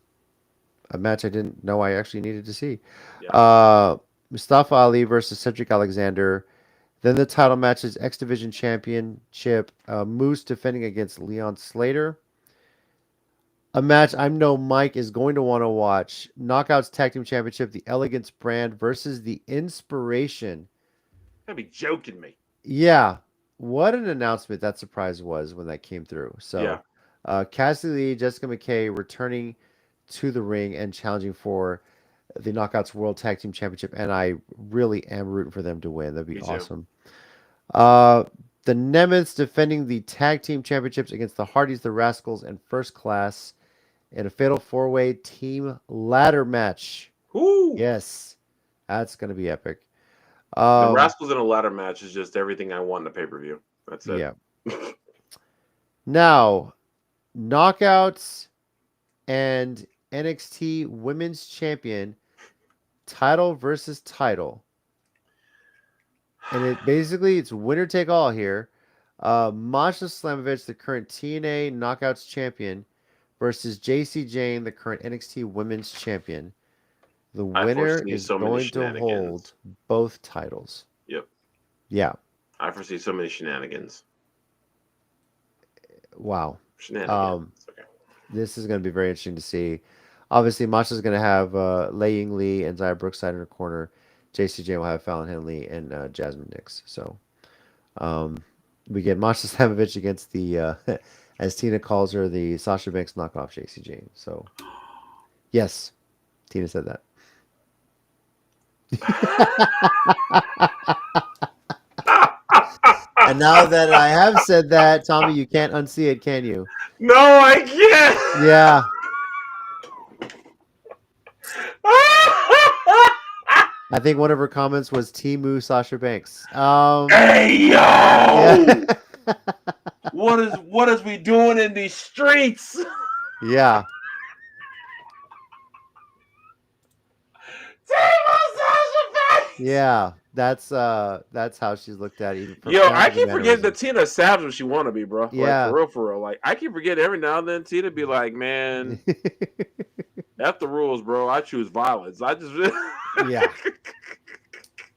A match I didn't know I actually needed to see. Yeah. Mustafa Ali versus Cedric Alexander. Then the title matches, X Division Championship, Moose defending against Leon Slater. A match I know Mike is going to want to watch. Knockouts Tag Team Championship, the Elegance brand versus the Inspiration. You'll be joking me. Yeah. What an announcement that surprise was when that came through. So, Cassidy Lee, Jessica McKay returning to the ring and challenging for the Knockouts World Tag Team Championship, and I really am rooting for them to win. That'd be awesome. The Nemeths defending the Tag Team Championships against the Hardys, the Rascals, and First Class in a fatal 4-way team ladder match. Ooh. Yes, that's going to be epic. The Rascals in a ladder match is just everything I want in a pay-per-view. That's it. Yeah. Now, Knockouts and NXT Women's Champion title versus title, and it's winner take all here. Masha Slamovich, the current TNA Knockouts champion, versus JC Jane, the current NXT Women's champion. The winner is going to hold both titles. Yep. Yeah. I foresee so many shenanigans. Wow. Shenanigans. Okay. This is going to be very interesting to see. Obviously, Masha's going to have Lei Ying Lee and Zaya Brookside in her corner. JCJ will have Fallon Henley and Jasmine Nix. So we get Masha Slamovich against the, as Tina calls her, the Sasha Banks knockoff JC Jane. So, yes, Tina said that. And now that I have said that, Tommy, you can't unsee it, can you? No, I can't. Yeah. I think one of her comments was Timu Sasha Banks. Hey yo! Yeah. What is we doing in these streets? Yeah. Timu Sasha Banks! Yeah. That's how she's looked at. Even yo, I keep forgetting that Tina Savage what she want to be, bro. Yeah. Like, for real. Like, I keep forgetting every now and then Tina be like, man, F the rules, bro. I choose violence. I just yeah.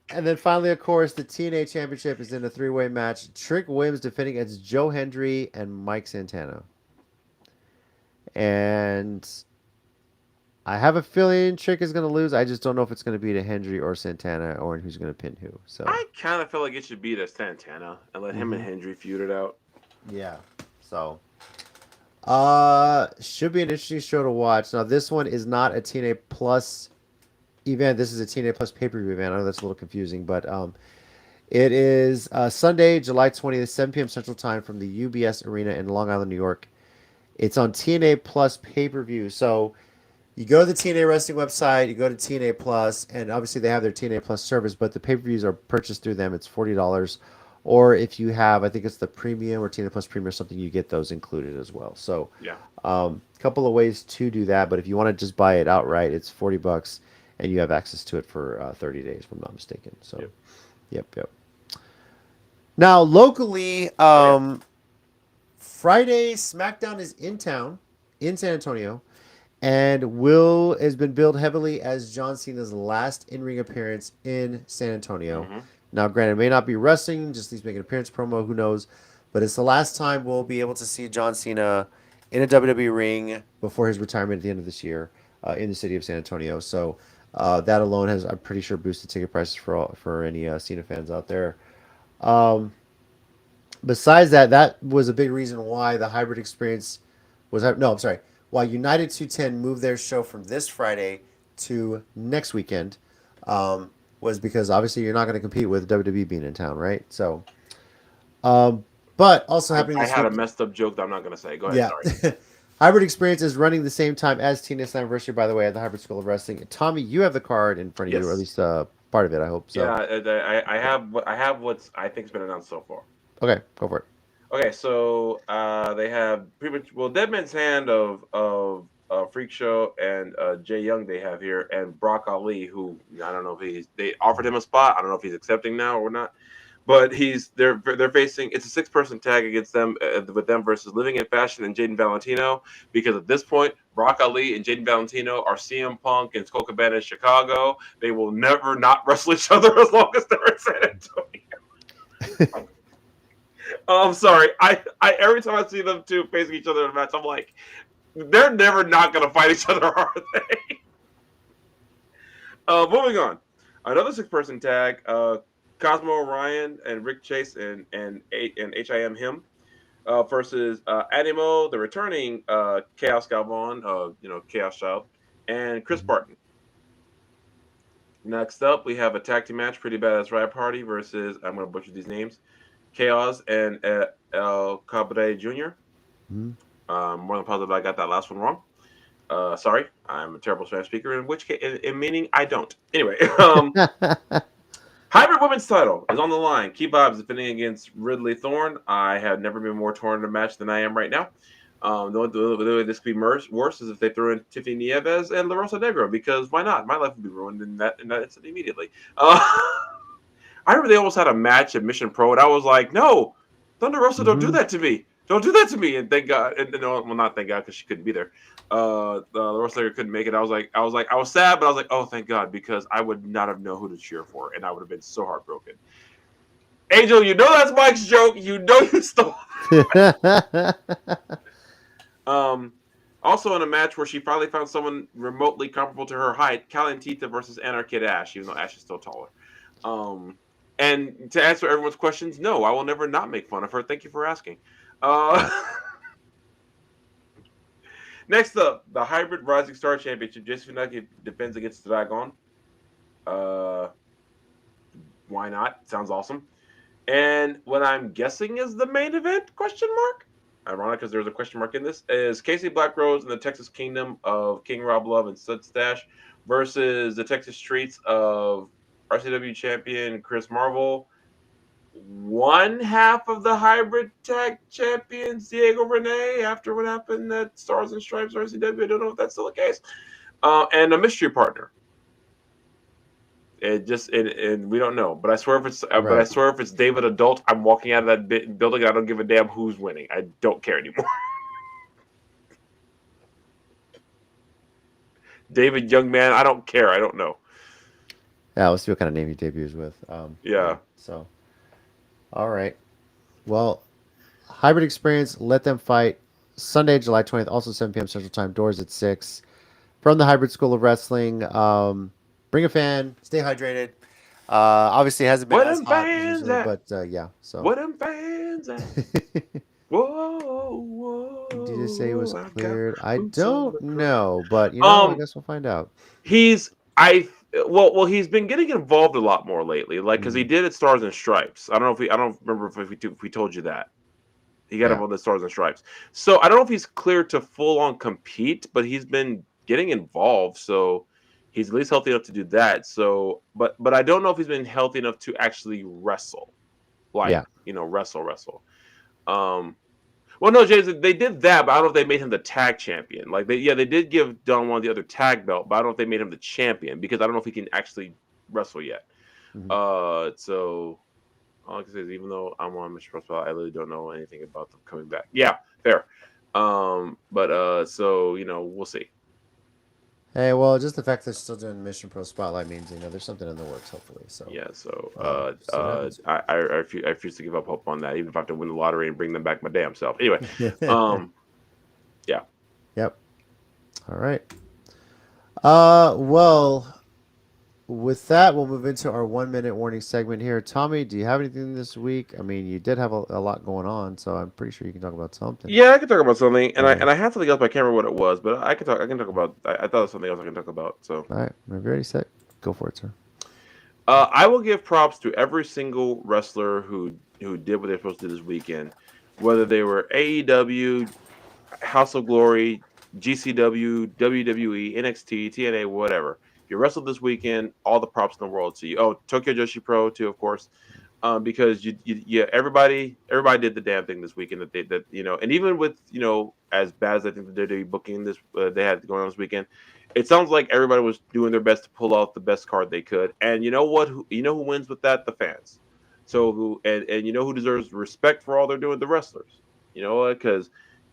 And then finally, of course, the TNA Championship is in a 3-way match. Trick Williams defending against Joe Hendry and Mike Santana. And I have a feeling Trick is going to lose. I just don't know if it's going to be to Hendry or Santana or who's going to pin who. So I kind of feel like it should be to Santana and let him and Hendry feud it out. Yeah. So should be an interesting show to watch. Now, this one is not a TNA Plus event. This is a TNA Plus pay-per-view event. I know that's a little confusing, but it is Sunday, July 20th, 7 p.m. Central Time from the UBS Arena in Long Island, New York. It's on TNA Plus pay-per-view. So you go to the TNA Wrestling website, you go to TNA Plus, and obviously they have their TNA Plus service, but the pay-per-views are purchased through them. It's $40. Or if you have, I think it's the Premium or TNA Plus Premium or something, you get those included as well. So yeah, a couple of ways to do that. But if you want to just buy it outright, it's $40, and you have access to it for 30 days, if I'm not mistaken. So, yep. Now, locally, Friday, SmackDown is in town, in San Antonio. And Will has been billed heavily as John Cena's last in-ring appearance in San Antonio. Mm-hmm. Now, granted, it may not be wrestling, just he's making an appearance promo, who knows. But it's the last time we'll be able to see John Cena in a WWE ring before his retirement at the end of this year in the city of San Antonio. So that alone has, I'm pretty sure, boosted ticket prices for any Cena fans out there. Besides that, that was a big reason why the hybrid experience was. No, I'm sorry. Why United 210 moved their show from this Friday to next weekend was because obviously you're not going to compete with WWE being in town, right? So, but also happening I this had week. a messed up joke that I'm not going to say. Go ahead. Yeah. Sorry. Hybrid Experience is running the same time as TNS Slammiversary, by the way, at the Hybrid School of Wrestling. Tommy, you have the card in front of you, or at least part of it, I hope. So. Yeah, I have what's I think's been announced so far. Okay, go for it. Okay, so they have pretty much Dead Man's Hand of Freak Show and Jay Young they have here, and Brock Ali, who I don't know if they offered him a spot. I don't know if he's accepting now or not. But they're facing, it's a 6-person tag against them with them versus Living in Fashion and Jaden Valentino, because at this point Brock Ali and Jaden Valentino are CM Punk and Skull Cabana in Chicago. They will never not wrestle each other as long as they're in San Antonio. I'm sorry. I every time I see them two facing each other in a match, I'm like, they're never not gonna fight each other, are they? Moving on, another 6-person tag. Cosmo Orion and Rick Chase and HIM him versus Animo, the returning Chaos Galvan, Chaos Child, and Chris Barton. Next up, we have a tag team match, Pretty Badass Riot Party versus, I'm going to butcher these names, Chaos and El Cabre Jr. Mm-hmm. More than positive I got that last one wrong. Sorry, I'm a terrible Spanish speaker, in which case, in meaning I don't. Anyway, Hybrid Women's title is on the line. Key Vibes defending against Ridley Thorne. I have never been more torn in a match than I am right now. The way this could be worse is if they throw in Tiffany Nieves and La Rosa Negro, because why not? My life would be ruined in that instant immediately. I remember they almost had a match at Mission Pro, and I was like, no, Thunder Rosa, don't do that to me. Don't do that to me. And thank God. And no, well, not thank God, because she couldn't be there. The Rosa couldn't make it. I was sad, but I was like, oh, thank God, because I would not have known who to cheer for, and I would have been so heartbroken. Angel, you know that's Mike's joke. You know you stole it. Also in a match where she finally found someone remotely comparable to her height, Callie Tita versus Anarkid Ash, even though Ash is still taller. And to answer everyone's questions, no, I will never not make fun of her. Thank you for asking. Next up, the Hybrid Rising Star Championship. Jason Funaki defends against Dragon. Why not? Sounds awesome. And what I'm guessing is the main event, question mark? Ironic, because there's a question mark in this, is Casey Black Rose and the Texas Kingdom of King Rob Love and Stud Stash versus the Texas Streets of RCW champion Chris Marvel, one half of the hybrid tag champions Diego Renee after what happened at Stars and Stripes RCW. I don't know if that's still the case. And a mystery partner. And we don't know, but I swear if it's David Adult, I'm walking out of that building. I don't give a damn who's winning. I don't care anymore. David Young Man, I don't care. I don't know. Yeah, let's see what kind of name he debuts with. Yeah. So, all right. Well, Hybrid Experience, Let Them Fight, Sunday, July 20th, also 7 p.m. Central Time. Doors at 6. From the Hybrid School of Wrestling. Bring a fan. Stay hydrated. Obviously, it hasn't been as hot as usual, but yeah. So. What them fans at? Whoa. Did you say it was cleared? I don't know, but I guess we'll find out. He's been getting involved a lot more lately, like because he did at Stars and Stripes. I don't remember if we told you that. He got involved at Stars and Stripes. So I don't know if he's cleared to full on compete, but he's been getting involved. So he's at least healthy enough to do that. So, but I don't know if he's been healthy enough to actually wrestle, wrestle. Well, no, James, they did that, but I don't know if they made him the tag champion. Like they did give Don Juan the other tag belt, but I don't know if they made him the champion because I don't know if he can actually wrestle yet. Mm-hmm. So all I can say is even though I'm on Mr. Pro, I really don't know anything about them coming back. Yeah, fair. So we'll see. Hey, well, just the fact that they're still doing Mission Pro Spotlight means there's something in the works, hopefully. So Yeah, so see what happens. I refuse to give up hope on that, even if I have to win the lottery and bring them back my damn self. Anyway, yeah. Yep. All right. Well, with that, we'll move into our 1 minute warning segment here. Tommy, do you have anything this week? I mean, you did have a lot going on, so I'm pretty sure you can talk about something. Yeah, I can talk about something, and I had something else, but I can't remember what it was. But I can talk. I can talk about. I thought it was something else I can talk about. So, All right, whenever you're ready, set, go for it, sir. I will give props to every single wrestler who did what they're supposed to do this weekend, whether they were AEW, House of Glory, GCW, WWE, NXT, TNA, whatever. You wrestled this weekend. All the props in the world to you. Oh, Tokyo Joshi Pro too, of course. Because everybody did the damn thing this weekend and even with as bad as I think the WWE booking this they had going on this weekend, it sounds like everybody was doing their best to pull out the best card they could. And you know what? Who wins with that? The fans. So who deserves respect for all they're doing? The wrestlers. You know what? Because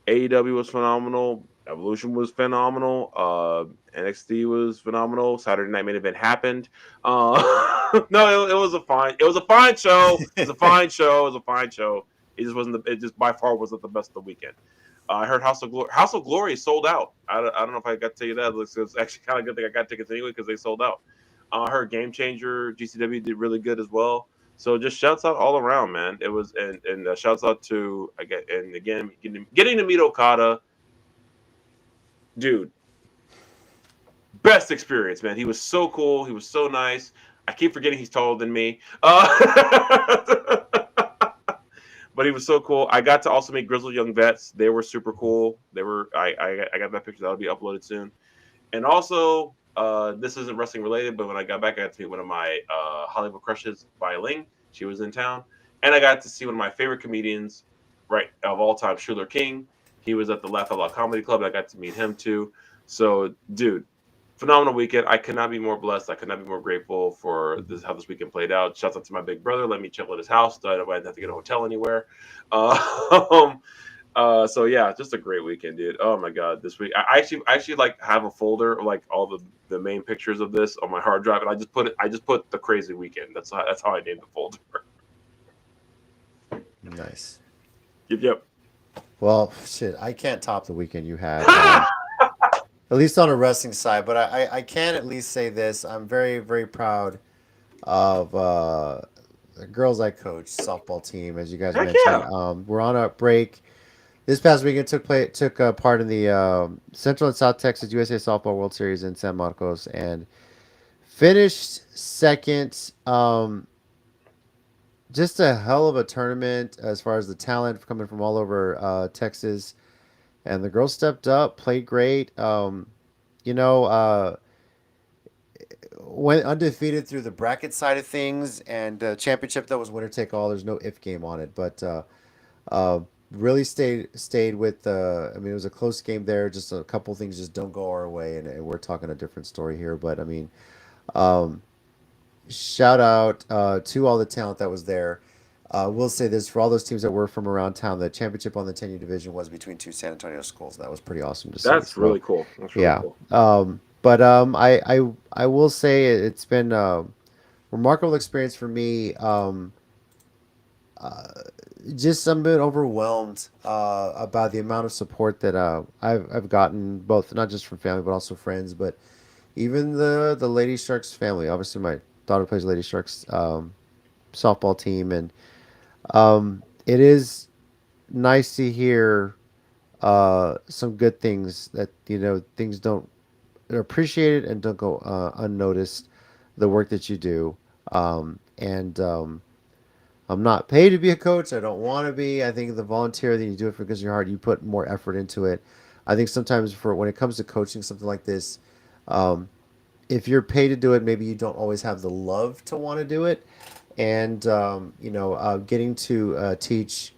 AEW was phenomenal. Evolution was phenomenal. NXT was phenomenal. Saturday Night Main Event happened. No, it was a fine show. It was a fine show. It was a fine show. It just wasn't. It just by far wasn't the best of the weekend. I heard House of Glory. House of Glory sold out. I don't know if I got to tell you that. It's actually kind of good thing I got tickets anyway because they sold out. I heard Game Changer GCW did really good as well. So just shouts out all around, man. It was and shouts out to again getting to meet Okada, dude. Best experience, man. He was so cool. He was so nice. I keep forgetting he's taller than me. But he was so cool. I got to also meet Grizzled Young Vets. They were super cool. They were. I got that picture that'll be uploaded soon. And also, this isn't wrestling related, but when I got back, I got to meet one of my Hollywood crushes, Bai Ling. She was in town, and I got to see one of my favorite comedians, right of all time, Shuler King. He was at the Laugh Out Loud Comedy Club. I got to meet him too. So, dude, phenomenal weekend. I could not be more blessed. I could not be more grateful for how this weekend played out. Shouts out to my big brother. Let me chill at his house. I didn't have to get a hotel anywhere. So yeah, just a great weekend, dude. Oh my god, this week I actually like have a folder of like all the main pictures of this on my hard drive, and I just put the crazy weekend. That's how I named the folder. Nice. Yep. Well, shit, I can't top the weekend you had. At least on a wrestling side, but I can at least say this. I'm very, very proud of the girls I coach, softball team, as you guys mentioned. Yeah. We're on a break. This past weekend took part in the Central and South Texas USA Softball World Series in San Marcos and finished second. Just a hell of a tournament as far as the talent coming from all over Texas. And the girls stepped up, played great. Went undefeated through the bracket side of things, and championship that was winner take all. There's no if game on it, but really stayed with. I mean, it was a close game there. Just a couple things just don't go our way, and we're talking a different story here. But I mean, shout out to all the talent that was there. We'll say this for all those teams that were from around town. The championship on the 10U division was between two San Antonio schools. That was pretty awesome to see. That's really cool. That's really cool. But I will say it's been a remarkable experience for me. Just I'm bit overwhelmed about the amount of support that I've gotten, both not just from family but also friends, but even the Lady Sharks family. Obviously, my daughter plays Lady Sharks softball team, and it is nice to hear some good things that things don't are appreciated and don't go unnoticed. The work that you do, and I'm not paid to be a coach. I don't want to be. I think the volunteer that you do it because of your heart, you put more effort into it. I think sometimes when it comes to coaching something like this, if you're paid to do it, maybe you don't always have the love to want to do it. And getting to teach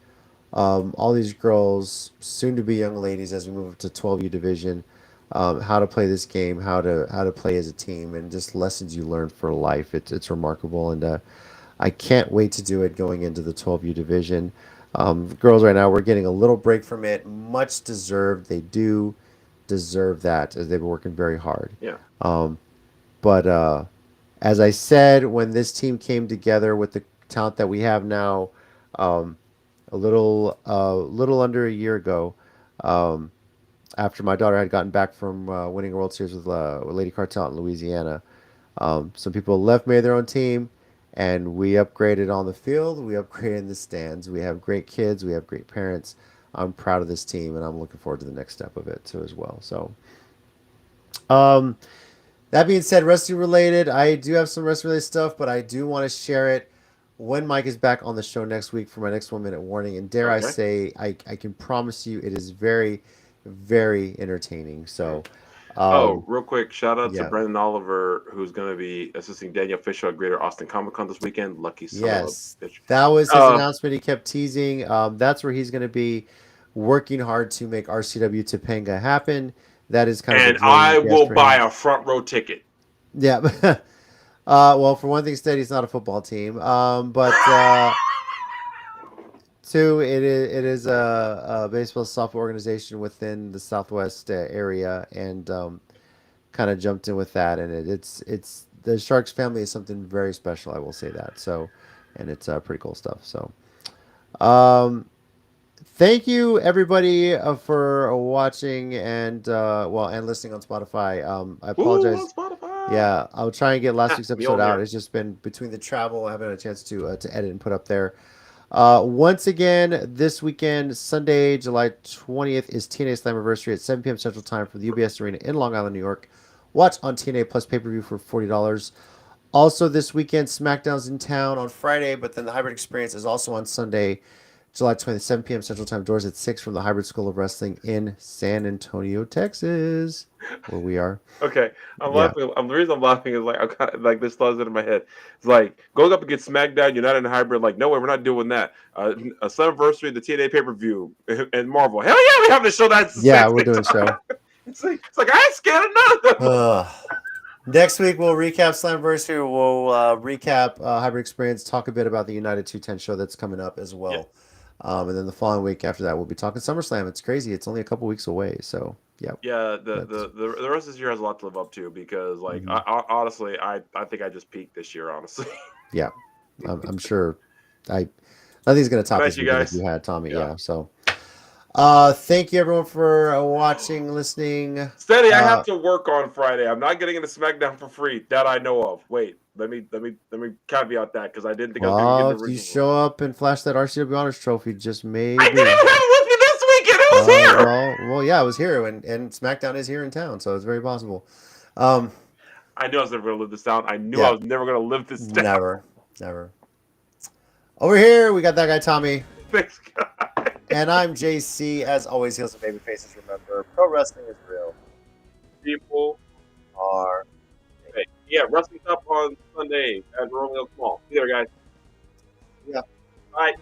all these girls, soon to be young ladies, as we move up to 12U division, how to play this game, how to play as a team, and just lessons you learn for life. It's remarkable, and I can't wait to do it going into the 12U division. Girls right now, we're getting a little break from it, much deserved. They do deserve that, as they've been working very hard. Yeah. But as I said, when this team came together with the talent that we have now, a little under a year ago, after my daughter had gotten back from winning a World Series with Lady Cartel in Louisiana, some people left, made their own team, and we upgraded on the field. We upgraded in the stands. We have great kids. We have great parents. I'm proud of this team, and I'm looking forward to the next step of it too as well. So, that being said, wrestling related, I do have some wrestling related stuff, but I do want to share it when Mike is back on the show next week for my next 1 minute warning. And dare I say, I can promise you it is very, very entertaining. So, real quick, shout out to Brendan Oliver, who's going to be assisting Daniel Fisher at Greater Austin Comic Con this weekend. Lucky son of a bitch. That was his announcement. He kept teasing. That's where he's going to be working hard to make RCW Topanga happen. That is kind of. And I will buy a front row ticket. Yeah. Well, for one thing, Steady's not a football team. But two, it is a baseball softball organization within the Southwest area, and kind of jumped in with that. And it's the Sharks family is something very special. I will say that. So, and it's pretty cool stuff. So, thank you everybody for watching and listening on Spotify. I apologize. Ooh, on Spotify. Yeah, I'll try and get last week's episode out. It's just been between the travel, I haven't had a chance to edit and put up there. Once again, this weekend, Sunday, July 20th, is TNA Slammiversary at 7 p.m. Central Time from the UBS Arena in Long Island, New York. Watch on TNA Plus pay-per-view for $40. Also, this weekend, SmackDown's in town on Friday, but then the Hybrid Experience is also on Sunday, July 20th, 7 p.m. Central Time. Doors at 6 from the Hybrid School of Wrestling in San Antonio, Texas, where we are. Okay, I'm laughing. The reason I'm laughing is like this thought in my head. It's like going up against SmackDown, you're not in Hybrid. Like, no way, we're not doing that. A Slammiversary, the TNA pay-per-view, and Marvel. Hell yeah, we have to show that. Yeah, we're doing a show. It's like I ain't scared of none of them. Next week, we'll recap Slammiversary. We'll recap Hybrid Experience, talk a bit about the United 210 show that's coming up as well. Yeah. And then the following week after that, we'll be talking SummerSlam. It's crazy. It's only a couple weeks away. So, yeah. Yeah, the rest of this year has a lot to live up to because, like, honestly, I think I just peaked this year, honestly. Yeah, I'm sure. Nothing's going to top this you guys. You had, Tommy. Yeah. So, thank you, everyone, for watching, listening. Steady, I have to work on Friday. I'm not getting into SmackDown for free. That I know of. Wait. Let me caveat that because I didn't think I was going to get the if you show up and flash that RCW Honors trophy, just maybe. I didn't have it with me this weekend. It was here. Well, yeah, it was here, and SmackDown is here in town, so it's very possible. I knew I was never going to live this down. I knew I was never going to live this down. Never. Over here, we got that guy Tommy. Thanks, guys. And I'm JC. As always, heels and baby faces. Remember, pro wrestling is real. People are. Yeah, Wrestling Cup on Sunday at Rolling Oak Mall. See you there, guys. Yeah. Bye.